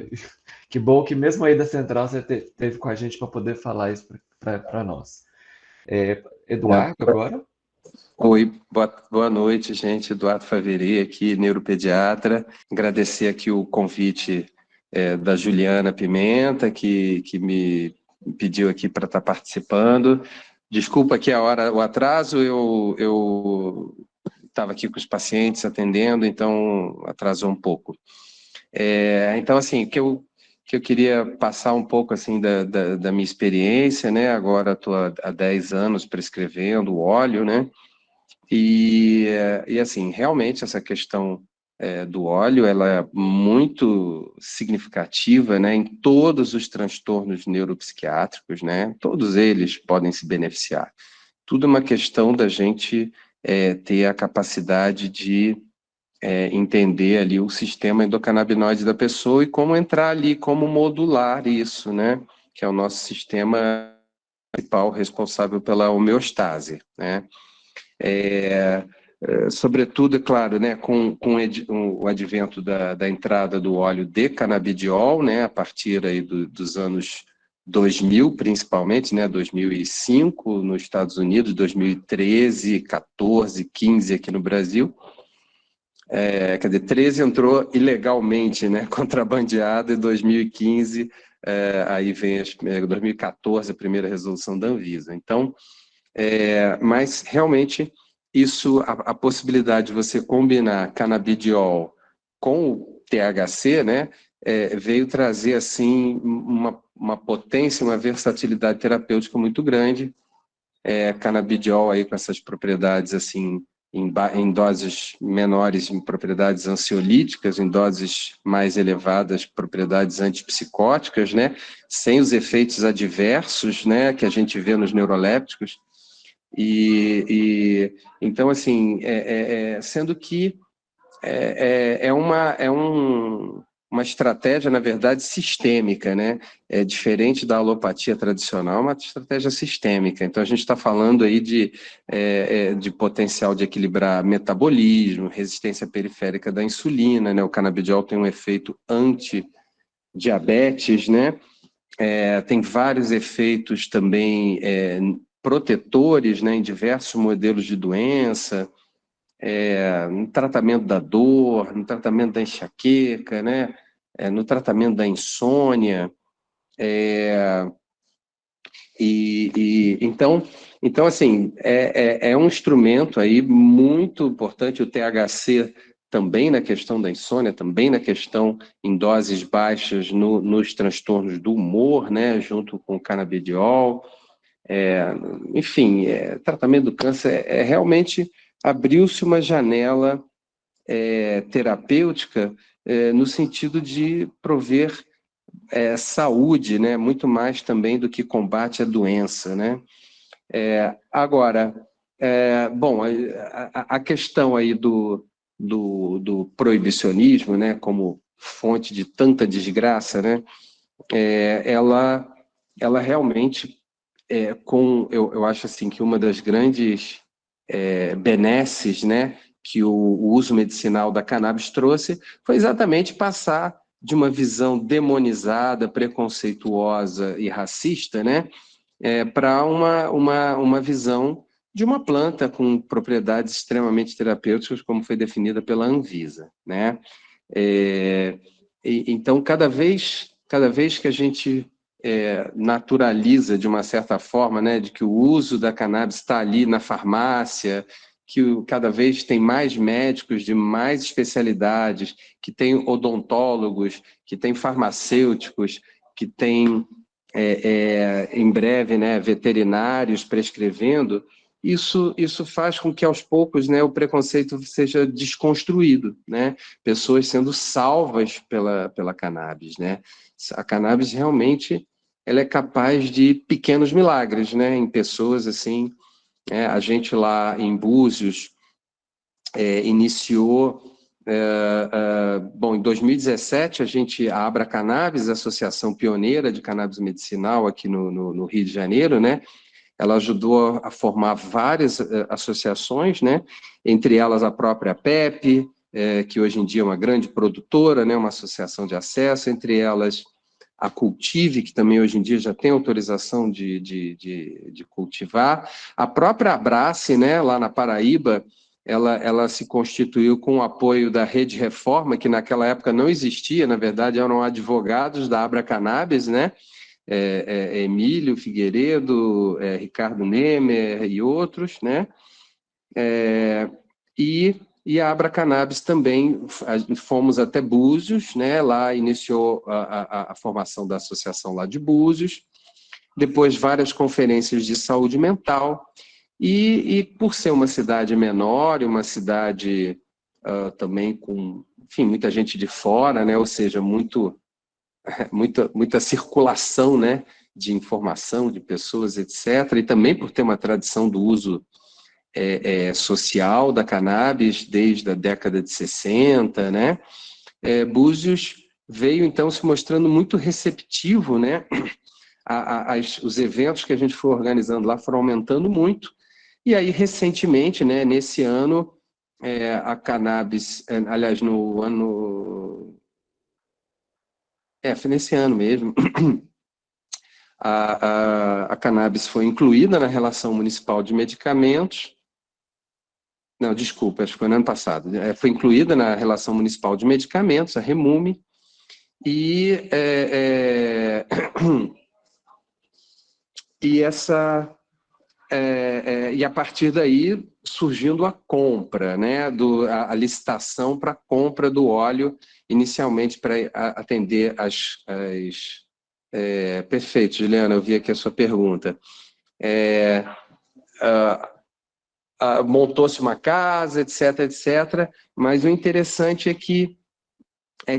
Que bom que mesmo aí da Central você esteve com a gente para poder falar isso para nós. Eduardo, agora? Oi, boa noite, gente. Eduardo Faveri aqui, neuropediatra. Agradecer aqui o convite da Juliana Pimenta, que me pediu aqui para estar participando. Desculpa aqui o atraso, eu estava aqui com os pacientes atendendo, então atrasou um pouco. Então, assim, que eu queria passar um pouco assim da minha experiência, né? Agora estou há 10 anos prescrevendo óleo, né? E assim, realmente essa questão do óleo, ela é muito significativa, né, em todos os transtornos neuropsiquiátricos, né? Todos eles podem se beneficiar. Tudo é uma questão da gente ter a capacidade de entender ali o sistema endocannabinoide da pessoa e como entrar ali, como modular isso, né? Que é o nosso sistema principal responsável pela homeostase, né? Sobretudo, é claro, né, com o advento da entrada do óleo de canabidiol, né, a partir aí dos anos 2000, principalmente, né, 2005 nos Estados Unidos, 2013, 14, 15 aqui no Brasil. Quer dizer, 13 entrou ilegalmente, né, contrabandeado, e 2015, aí vem 2014, a primeira resolução da Anvisa. Então, mas realmente isso, a possibilidade de você combinar canabidiol com o THC, né, veio trazer assim uma potência, uma versatilidade terapêutica muito grande. Canabidiol aí com essas propriedades assim em doses menores, em propriedades ansiolíticas, em doses mais elevadas, propriedades antipsicóticas, né, sem os efeitos adversos, né, que a gente vê nos neurolépticos. Então, assim, sendo que uma estratégia, na verdade, sistêmica, né? É diferente da alopatia tradicional, uma estratégia sistêmica. Então, a gente está falando aí de potencial de equilibrar metabolismo, resistência periférica da insulina, né? O canabidiol tem um efeito anti-diabetes, né? Tem vários efeitos também protetores, né, em diversos modelos de doença, no tratamento da dor, no tratamento da enxaqueca, né, no tratamento da insônia. Então, assim, é um instrumento aí muito importante, o THC também na questão da insônia, também na questão em doses baixas nos transtornos do humor, né, junto com o canabidiol. Enfim, tratamento do câncer realmente abriu-se uma janela terapêutica no sentido de prover saúde, né, muito mais também do que combate à doença, né? Agora, bom, a questão aí do proibicionismo, né, como fonte de tanta desgraça, né, ela realmente eu acho assim que uma das grandes benesses, né, que o uso medicinal da cannabis trouxe foi exatamente passar de uma visão demonizada, preconceituosa e racista, né, para uma visão de uma planta com propriedades extremamente terapêuticas, como foi definida pela Anvisa, né? Então, cada vez que a gente naturaliza, de uma certa forma, né, de que o uso da cannabis está ali na farmácia, que cada vez tem mais médicos de mais especialidades, que tem odontólogos, que tem farmacêuticos, que tem, em breve, né, veterinários prescrevendo, isso faz com que, aos poucos, né, o preconceito seja desconstruído, né? Pessoas sendo salvas pela cannabis, né? A cannabis realmente ela é capaz de pequenos milagres, né? Em pessoas assim, a gente lá em Búzios iniciou, bom, em 2017 a Abra Cannabis, a associação pioneira de cannabis medicinal aqui no Rio de Janeiro, né? Ela ajudou a formar várias associações, né? Entre elas a própria PEP, que hoje em dia é uma grande produtora, né? Uma associação de acesso, entre elas a Cultive, que também hoje em dia já tem autorização de cultivar. A própria Abrace, né? Lá na Paraíba, ela se constituiu com o apoio da Rede Reforma, que naquela época não existia, na verdade eram advogados da Abra Cannabis, né? Emílio Figueiredo, Ricardo Nemer e outros, né? E a Abra Cannabis também, fomos até Búzios, né? Lá iniciou a formação da associação lá de Búzios, depois várias conferências de saúde mental, e por ser uma cidade menor, uma cidade também com, enfim, muita gente de fora, né? Ou seja, muita circulação, né, de informação, de pessoas, etc. E também por ter uma tradição do uso social da cannabis desde a década de 60, né? Búzios veio, então, se mostrando muito receptivo, né? Os eventos que a gente foi organizando lá foram aumentando muito. E aí, recentemente, né, nesse ano, a cannabis, aliás, no ano... foi nesse ano mesmo, a cannabis foi incluída na Relação Municipal de Medicamentos. Não, desculpa, acho que foi no ano passado. Foi incluída na Relação Municipal de Medicamentos, a REMUME, e a partir daí surgindo a compra, né, a licitação para a compra do óleo, inicialmente para atender perfeito, Juliana, eu vi aqui a sua pergunta. Montou-se uma casa, etc., etc., mas o interessante é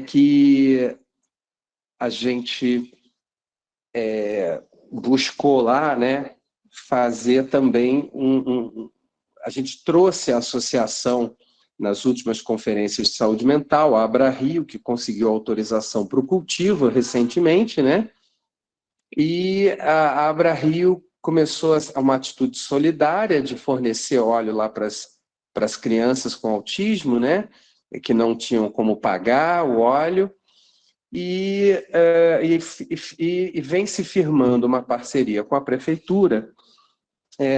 que a gente buscou lá, né, fazer também a gente trouxe a associação nas últimas conferências de saúde mental, a Abra Rio, que conseguiu autorização para o cultivo recentemente, né? E a Abra Rio começou uma atitude solidária de fornecer óleo lá para as crianças com autismo, né? Que não tinham como pagar o óleo, e vem se firmando uma parceria com a prefeitura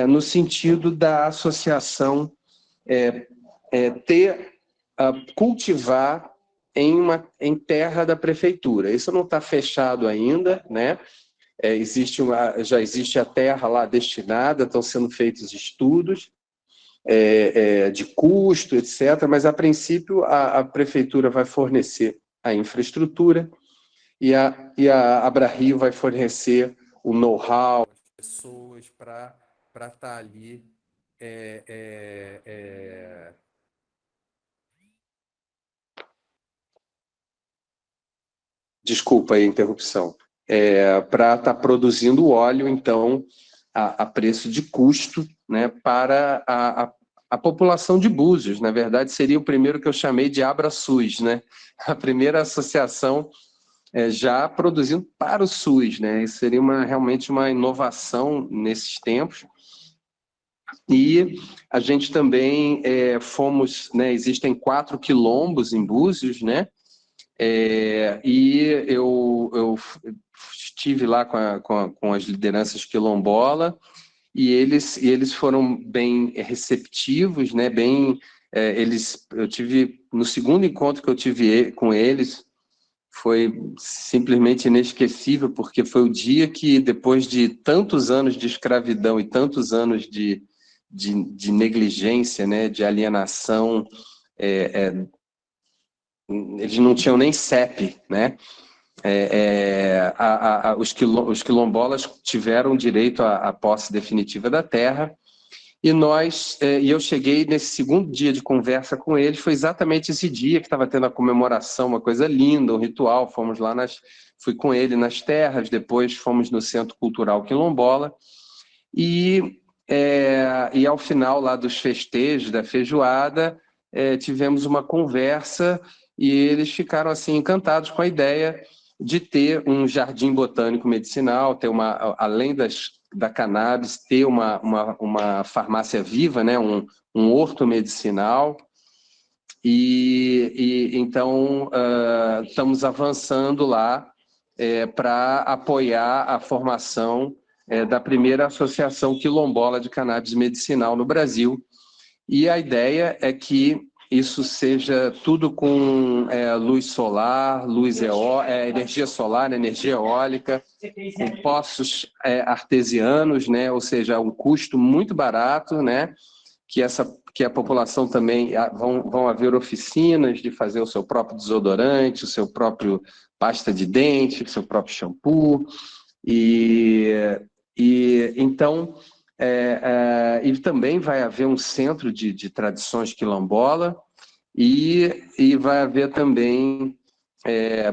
no sentido da associação cultivar em terra da prefeitura. Isso não está fechado ainda, né? Já existe a terra lá destinada, estão sendo feitos estudos de custo, etc., mas, a princípio, a prefeitura vai fornecer a infraestrutura e a Abra Rio vai fornecer o know-how, as pessoas para estar ali desculpa aí a interrupção, para estar produzindo óleo, então, a preço de custo, né, para a população de Búzios. Na verdade, seria o primeiro que eu chamei de AbraSUS, né? A primeira associação já produzindo para o SUS, né? Isso seria realmente uma inovação nesses tempos. E a gente também fomos, né, existem 4 quilombos em Búzios, né? E eu estive lá com as lideranças quilombola, e eles foram bem receptivos, né? Eu tive, no segundo encontro que eu tive com eles, foi simplesmente inesquecível, porque foi o dia que, depois de tantos anos de escravidão e tantos anos de negligência, né, de alienação, eles não tinham nem CEP, né? Os quilombolas tiveram direito à posse definitiva da terra, e eu cheguei nesse segundo dia de conversa com eles, foi exatamente esse dia que estava tendo a comemoração, uma coisa linda, um ritual. Fomos lá, fui com ele nas terras, depois fomos no Centro Cultural Quilombola, e ao final lá dos festejos, da feijoada, tivemos uma conversa, e eles ficaram assim encantados com a ideia de ter um jardim botânico medicinal, ter além da cannabis, ter uma farmácia viva, né? um horto medicinal. Então estamos avançando lá para apoiar a formação da primeira associação quilombola de cannabis medicinal no Brasil. E a ideia é que isso seja tudo com luz solar, energia solar, energia eólica, com poços artesianos, né? Ou seja, um custo muito barato, né? Que a população também vão haver oficinas de fazer o seu próprio desodorante, o seu próprio pasta de dente, o seu próprio shampoo. Então, e também vai haver um centro de tradições quilombola, e vai haver também...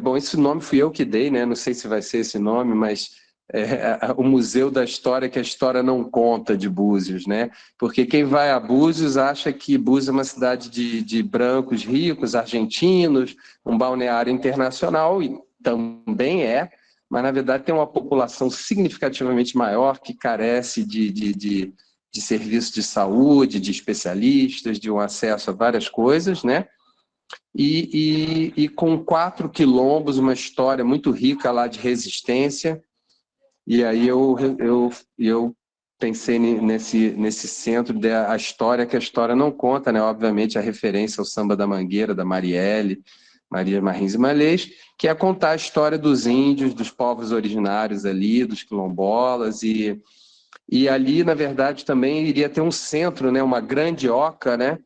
bom, esse nome fui eu que dei, né? Não sei se vai ser esse nome, mas o Museu da História que a História Não Conta de Búzios, né? Porque quem vai a Búzios acha que Búzios é uma cidade de brancos ricos, argentinos, um balneário internacional, e também mas na verdade tem uma população significativamente maior que carece de serviços de saúde, de especialistas, de um acesso a várias coisas, né? E com 4 quilombos, uma história muito rica lá de resistência. E aí eu pensei nesse centro da história que a história não conta, né? Obviamente a referência ao Samba da Mangueira, da Marielle, Maria Marins e Malês, que é contar a história dos índios, dos povos originários ali, dos quilombolas, e ali, na verdade, também iria ter um centro, né? Uma grande oca, né?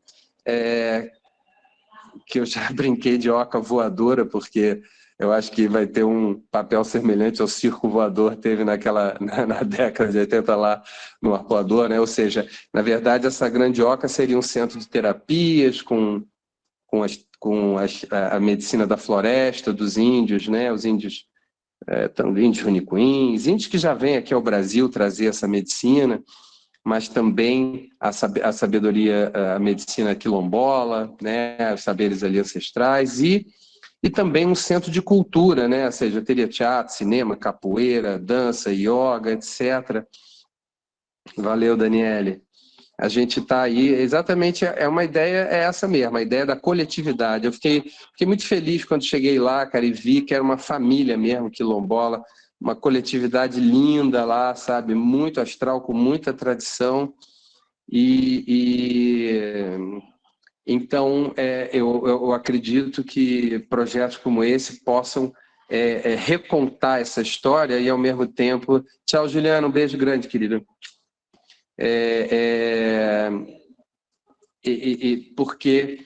Que eu já brinquei de oca voadora, porque eu acho que vai ter um papel semelhante ao circo voador teve na década de 80 lá no Arpoador, né? Ou seja, na verdade, essa grande oca seria um centro de terapias com a medicina da floresta, dos índios, né? Os índios, índios runicuins, índios que já vêm aqui ao Brasil trazer essa medicina, mas também a sabedoria, a medicina quilombola, né? Os saberes ali ancestrais, e também um centro de cultura, né? Ou seja, teria teatro, cinema, capoeira, dança, yoga, etc. Valeu, Daniele. A gente está aí, exatamente, uma ideia essa mesmo, a ideia da coletividade. Eu fiquei muito feliz quando cheguei lá, cara, e vi que era uma família mesmo quilombola, uma coletividade linda lá, sabe, muito astral, com muita tradição. Então, eu acredito que projetos como esse possam recontar essa história e, ao mesmo tempo... Tchau, Juliana, um beijo grande, querida. Porque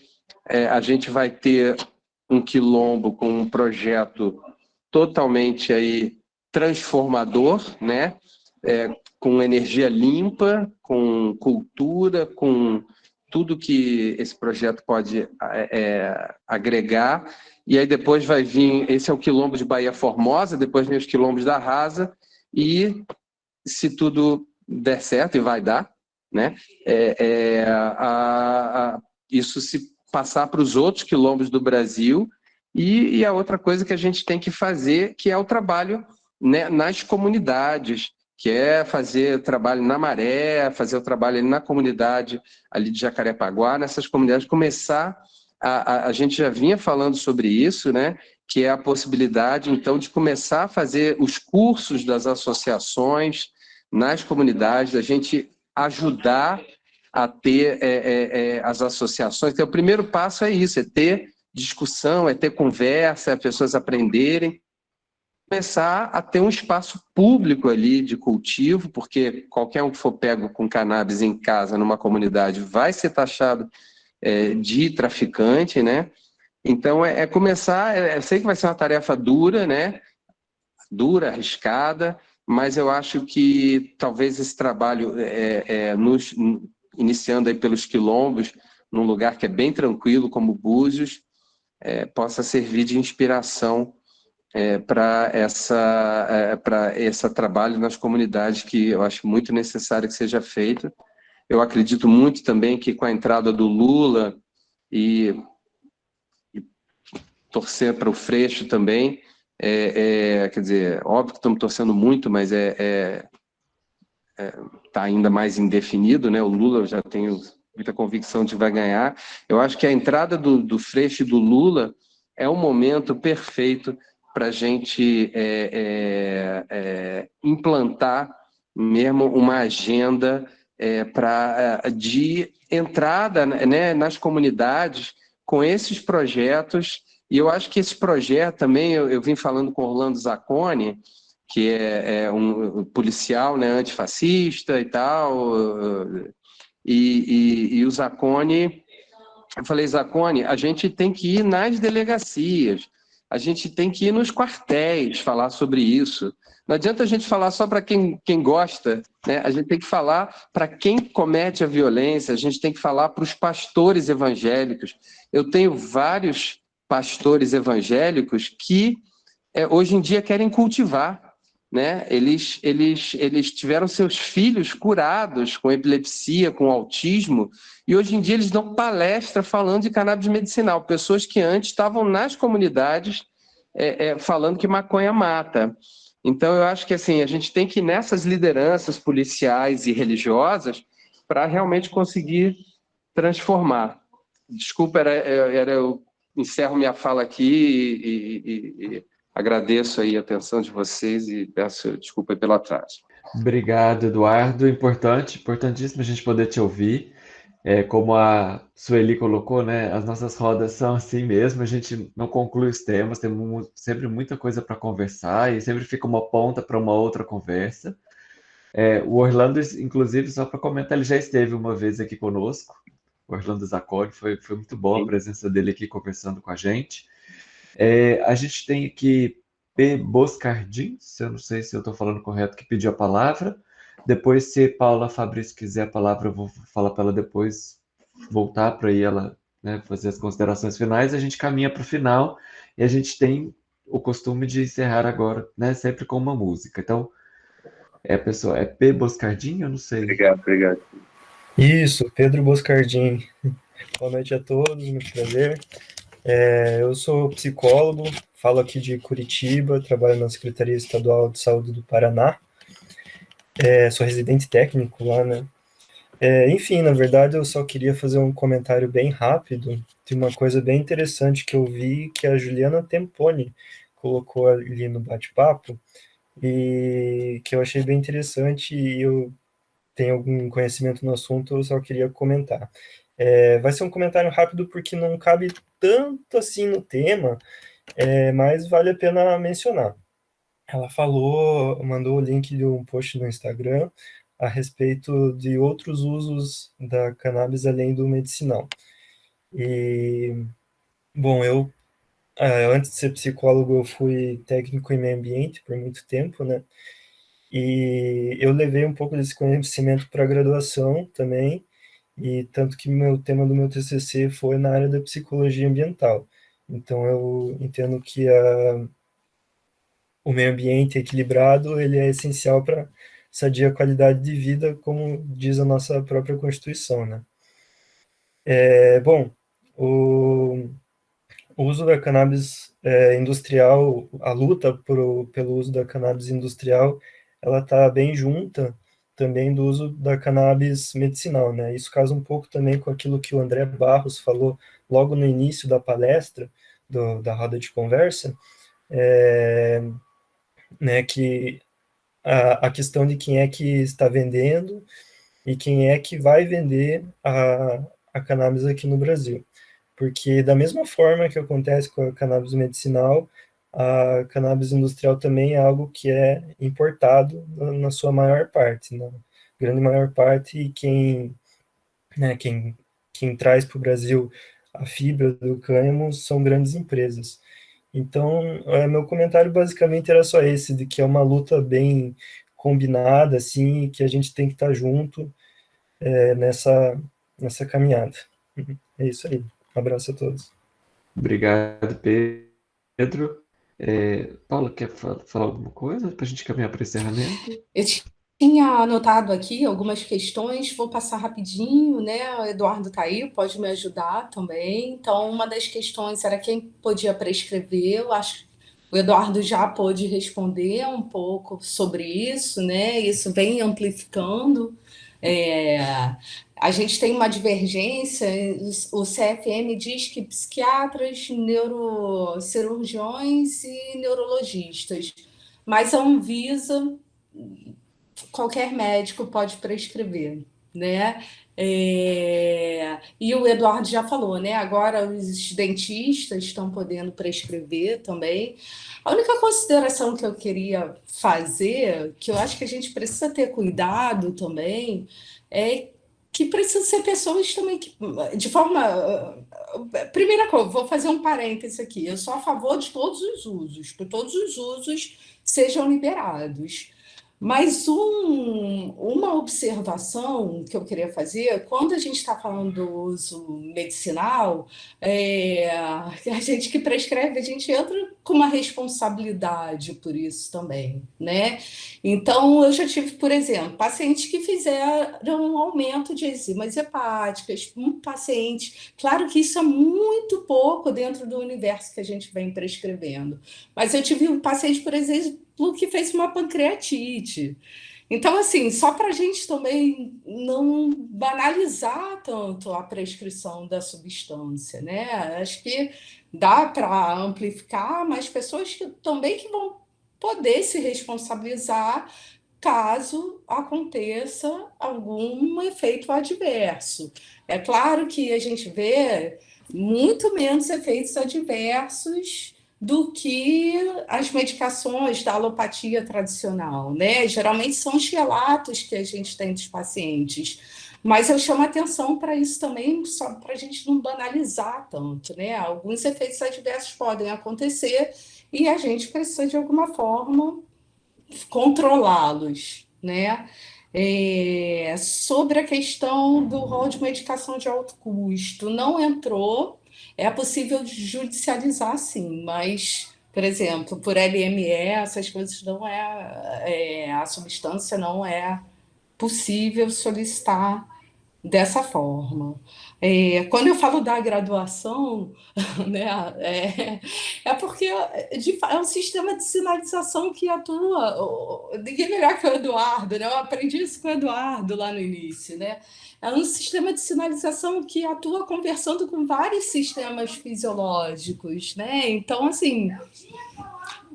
a gente vai ter um quilombo com um projeto totalmente aí transformador, né? Com energia limpa, com cultura, com tudo que esse projeto pode agregar. E aí depois vai vir, esse é o quilombo de Baía Formosa, depois vem os quilombos da Rasa, e se tudo der certo, e vai dar, né? Isso se passar para os outros quilombos do Brasil, e a outra coisa que a gente tem que fazer, que é o trabalho, né, nas comunidades, que é fazer trabalho na Maré, fazer o trabalho ali na comunidade ali de Jacarepaguá, nessas comunidades, começar a gente já vinha falando sobre isso, né? que é a possibilidade, então, de começar a fazer os cursos das associações nas comunidades, a gente ajudar a ter as associações. Então, o primeiro passo é isso, é ter discussão, é ter conversa, é pessoas aprenderem, começar a ter um espaço público ali de cultivo, porque qualquer um que for pego com cannabis em casa, numa comunidade, vai ser taxado de traficante, né? Então, começar, eu sei que vai ser uma tarefa dura, né? Dura, arriscada, mas eu acho que talvez esse trabalho, iniciando aí pelos quilombos, num lugar que é bem tranquilo, como Búzios, possa servir de inspiração para esse trabalho nas comunidades, que eu acho muito necessário que seja feito. Eu acredito muito também que com a entrada do Lula e torcer para o Freixo também, quer dizer, óbvio que estamos torcendo muito, mas está ainda mais indefinido, né? O Lula, eu já tenho muita convicção de que vai ganhar. Eu acho que a entrada do Freixo e do Lula é o momento perfeito para a gente implantar mesmo uma agenda de entrada, né, nas comunidades com esses projetos. E eu acho que esse projeto também, eu vim falando com o Orlando Zacconi, que é um policial, né, antifascista e tal, e o Zacconi, eu falei, Zacconi, a gente tem que ir nas delegacias, a gente tem que ir nos quartéis falar sobre isso. Não adianta a gente falar só para quem gosta, né? A gente tem que falar para quem comete a violência, a gente tem que falar para os pastores evangélicos. Eu tenho vários pastores evangélicos que hoje em dia querem cultivar, né? Eles tiveram seus filhos curados com epilepsia, com autismo, e hoje em dia eles dão palestra falando de cannabis medicinal, pessoas que antes estavam nas comunidades falando que maconha mata. Então, eu acho que assim, a gente tem que ir nessas lideranças policiais e religiosas para realmente conseguir transformar. Desculpa, eu encerro minha fala aqui e agradeço aí a atenção de vocês e peço desculpa pelo atraso. Obrigado, Eduardo. Importantíssimo a gente poder te ouvir. Como a Sueli colocou, né, as nossas rodas são assim mesmo, a gente não conclui os temas, temos sempre muita coisa para conversar e sempre fica uma ponta para uma outra conversa. O Orlando, inclusive, só para comentar, ele já esteve uma vez aqui conosco, o Orlando Zacconi, foi muito bom a presença dele aqui conversando com a gente. A gente tem aqui P. Boscardin, eu não sei se eu estou falando correto, que pediu a palavra. Depois, se Paula Fabrício quiser a palavra, eu vou falar para ela depois voltar para aí ela, né, fazer as considerações finais. A gente caminha para o final e a gente tem o costume de encerrar agora, né, sempre com uma música. Então, pessoal, é P. Boscardin? Eu não sei. Obrigado. Isso, Pedro Boscardin. Boa noite a todos, muito prazer. Eu sou psicólogo, falo aqui de Curitiba, trabalho na Secretaria Estadual de Saúde do Paraná. Sou residente técnico lá, né? Enfim, na verdade, eu só queria fazer um comentário bem rápido de uma coisa bem interessante que eu vi que a Juliana Temponi colocou ali no bate-papo e que eu achei bem interessante e eu tenho algum conhecimento no assunto, eu só queria comentar. Vai ser um comentário rápido porque não cabe tanto assim no tema, mas vale a pena mencionar. Ela mandou o link de um post no Instagram a respeito de outros usos da cannabis além do medicinal. E, bom, eu, antes de ser psicólogo, eu fui técnico em meio ambiente por muito tempo, né? E eu levei um pouco desse conhecimento para a graduação também, e tanto que o tema do meu TCC foi na área da psicologia ambiental. Então, eu entendo que o meio ambiente equilibrado ele é essencial para sadia qualidade de vida, como diz a nossa própria Constituição, né? Bom, o uso da cannabis industrial, a luta pelo uso da cannabis industrial, ela está bem junta também do uso da cannabis medicinal, né? Isso casa um pouco também com aquilo que o André Barros falou logo no início da palestra, da roda de conversa, né, que a questão de quem é que está vendendo e quem é que vai vender a cannabis aqui no Brasil. Porque da mesma forma que acontece com a cannabis medicinal, a cannabis industrial também é algo que é importado na sua maior parte, na grande maior parte, e quem traz para o Brasil a fibra do cânhamo são grandes empresas. Então, meu comentário basicamente era só esse, de que é uma luta bem combinada, assim, que a gente tem que estar junto nessa caminhada. É isso aí. Um abraço a todos. Obrigado, Pedro. Paula, quer falar alguma coisa para a gente caminhar para o encerramento? Eu tinha anotado aqui algumas questões, vou passar rapidinho, né? O Eduardo está aí, pode me ajudar também. Então, uma das questões era quem podia prescrever. Eu acho que o Eduardo já pôde responder um pouco sobre isso, né? Isso vem amplificando. A gente tem uma divergência, o CFM diz que psiquiatras, neurocirurgiões e neurologistas, mas a Anvisa, qualquer médico pode prescrever, né? E o Eduardo já falou, né? Agora os dentistas estão podendo prescrever também. A única consideração que eu queria fazer, que eu acho que a gente precisa ter cuidado também, é que precisam ser pessoas também que, de forma... Primeira coisa, vou fazer um parêntese aqui. Eu sou a favor de todos os usos, que todos os usos sejam liberados. Mas uma observação que eu queria fazer, quando a gente está falando do uso medicinal, a gente que prescreve, a gente entra com uma responsabilidade por isso também, né? Então, eu já tive, por exemplo, pacientes que fizeram um aumento de enzimas hepáticas, um paciente, claro que isso é muito pouco dentro do universo que a gente vem prescrevendo, mas eu tive um paciente, por exemplo, que fez uma pancreatite. Então, assim, só para a gente também não banalizar tanto a prescrição da substância, né? Acho que dá para amplificar, mas pessoas também que vão poder se responsabilizar caso aconteça algum efeito adverso. É claro que a gente vê muito menos efeitos adversos do que as medicações da alopatia tradicional, né? Geralmente são os relatos que a gente tem dos pacientes, mas eu chamo atenção para isso também, só para a gente não banalizar tanto, né? Alguns efeitos adversos podem acontecer e a gente precisa, de alguma forma, controlá-los, né? Sobre a questão do rol de medicação de alto custo, não entrou. É possível judicializar, sim, mas, por exemplo, por LME, essas coisas não a substância não é possível solicitar dessa forma. Quando eu falo da graduação, né, porque é um sistema de sinalização que atua. Ninguém melhor que o Eduardo, né? Eu aprendi isso com o Eduardo lá no início, né? É um sistema de sinalização que atua conversando com vários sistemas fisiológicos, né? Então, assim,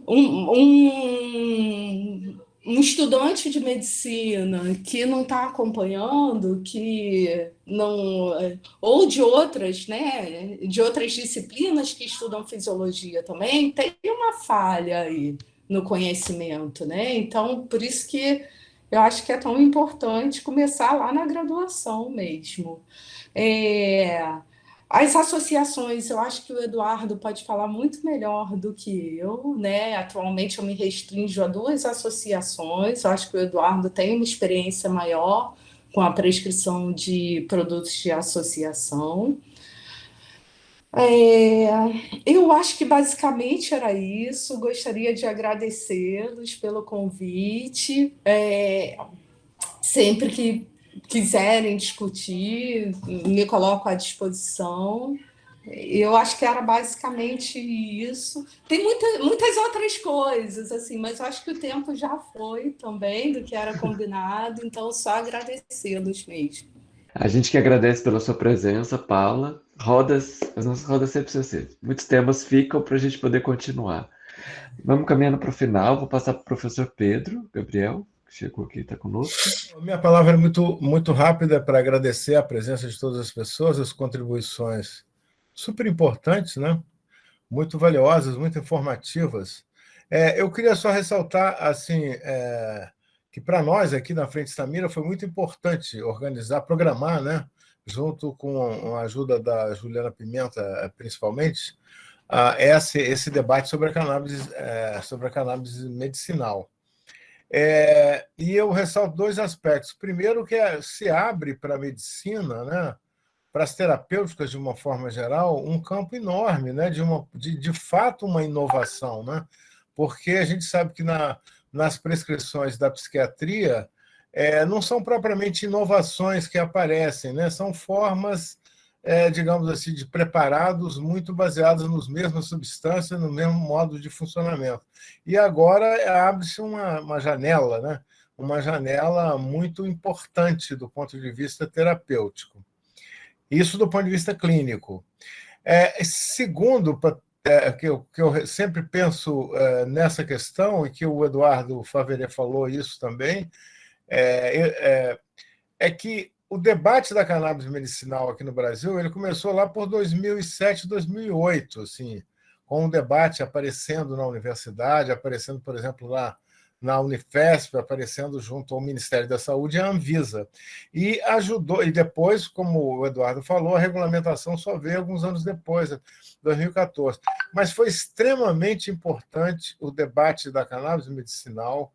um estudante de medicina que não está acompanhando, que não, ou de outras, né, de outras disciplinas que estudam fisiologia também, tem uma falha aí no conhecimento, né? Então, por isso que eu acho que é tão importante começar lá na graduação mesmo. As associações, eu acho que o Eduardo pode falar muito melhor do que eu, né? Atualmente eu me restringo a 2 associações, eu acho que o Eduardo tem uma experiência maior com a prescrição de produtos de associação. Eu acho que basicamente era isso, gostaria de agradecê-los pelo convite, sempre que quiserem discutir, me coloco à disposição. Eu acho que era basicamente isso. Tem muitas outras coisas, assim, mas eu acho que o tempo já foi também do que era combinado, então só agradecê-los mesmo. A gente que agradece pela sua presença, Paula. as nossas rodas sempre são assim. Muitos temas ficam para a gente poder continuar. Vamos caminhando para o final. Vou passar para o professor Pedro Gabriel, que chegou aqui e está conosco. Minha palavra é muito rápida para agradecer a presença de todas as pessoas, as contribuições super importantes, né? Muito valiosas, muito informativas. Eu queria só ressaltar assim, que para nós aqui na Frente Itamira foi muito importante organizar, programar, né? Junto com a ajuda da Juliana Pimenta, principalmente, esse debate sobre a cannabis medicinal. E eu ressalto dois aspectos. Primeiro, que se abre para a medicina, né, para as terapêuticas, de uma forma geral, um campo enorme, né, de fato, uma inovação, né, porque a gente sabe que nas prescrições da psiquiatria não são propriamente inovações que aparecem, né, são formas, digamos assim, de preparados muito baseados nas mesmas substâncias, no mesmo modo de funcionamento. E agora abre-se uma janela, né? Uma janela muito importante do ponto de vista terapêutico. Isso do ponto de vista clínico. Segundo, que eu sempre penso nessa questão, e que o Eduardo Faveret falou isso também, é que o debate da cannabis medicinal aqui no Brasil ele começou lá por 2007, 2008, assim, com um debate aparecendo na universidade, aparecendo, por exemplo, lá na Unifesp, aparecendo junto ao Ministério da Saúde e à Anvisa. E ajudou, e depois, como o Eduardo falou, a regulamentação só veio alguns anos depois, 2014. Mas foi extremamente importante o debate da cannabis medicinal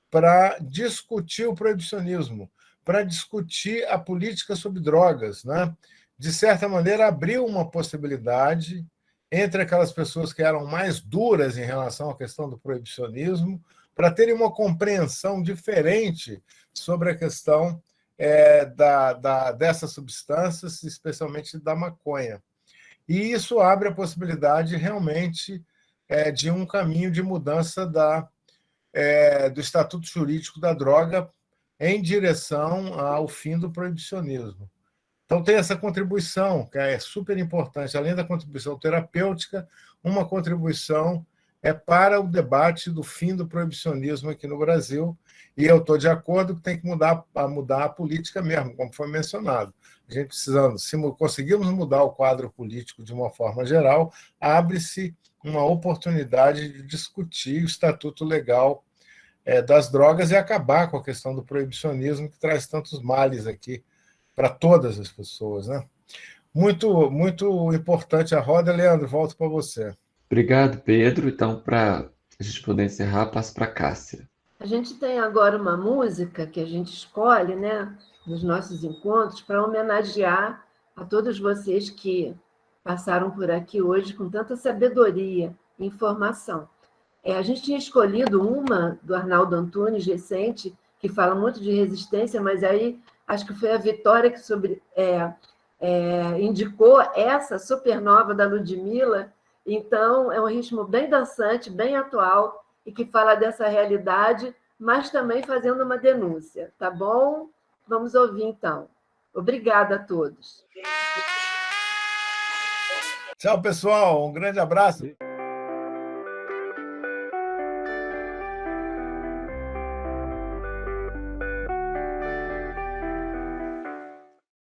para discutir o proibicionismo, para discutir a política sobre drogas, né? De certa maneira, abriu uma possibilidade entre aquelas pessoas que eram mais duras em relação à questão do proibicionismo, para terem uma compreensão diferente sobre a questão dessas substâncias, especialmente da maconha. E isso abre a possibilidade, realmente, de um caminho de mudança do estatuto jurídico da droga em direção ao fim do proibicionismo. Então, tem essa contribuição, que é super importante, além da contribuição terapêutica, uma contribuição para o debate do fim do proibicionismo aqui no Brasil, e eu estou de acordo que tem que mudar a política mesmo, como foi mencionado. A gente precisando, se conseguirmos mudar o quadro político de uma forma geral, abre-se uma oportunidade de discutir o estatuto legal das drogas e acabar com a questão do proibicionismo que traz tantos males aqui para todas as pessoas, né? Muito, muito importante a roda. Leandro, volto para você. Obrigado, Pedro. Então, para a gente poder encerrar, passo para a Cássia. A gente tem agora uma música que a gente escolhe, né, nos nossos encontros, para homenagear a todos vocês que passaram por aqui hoje com tanta sabedoria e informação. A gente tinha escolhido uma do Arnaldo Antunes, recente, que fala muito de resistência, mas aí acho que foi a Vitória que indicou essa Supernova da Ludmilla. Então, é um ritmo bem dançante, bem atual, e que fala dessa realidade, mas também fazendo uma denúncia. Tá bom? Vamos ouvir, então. Obrigada a todos. Tchau, pessoal. Um grande abraço.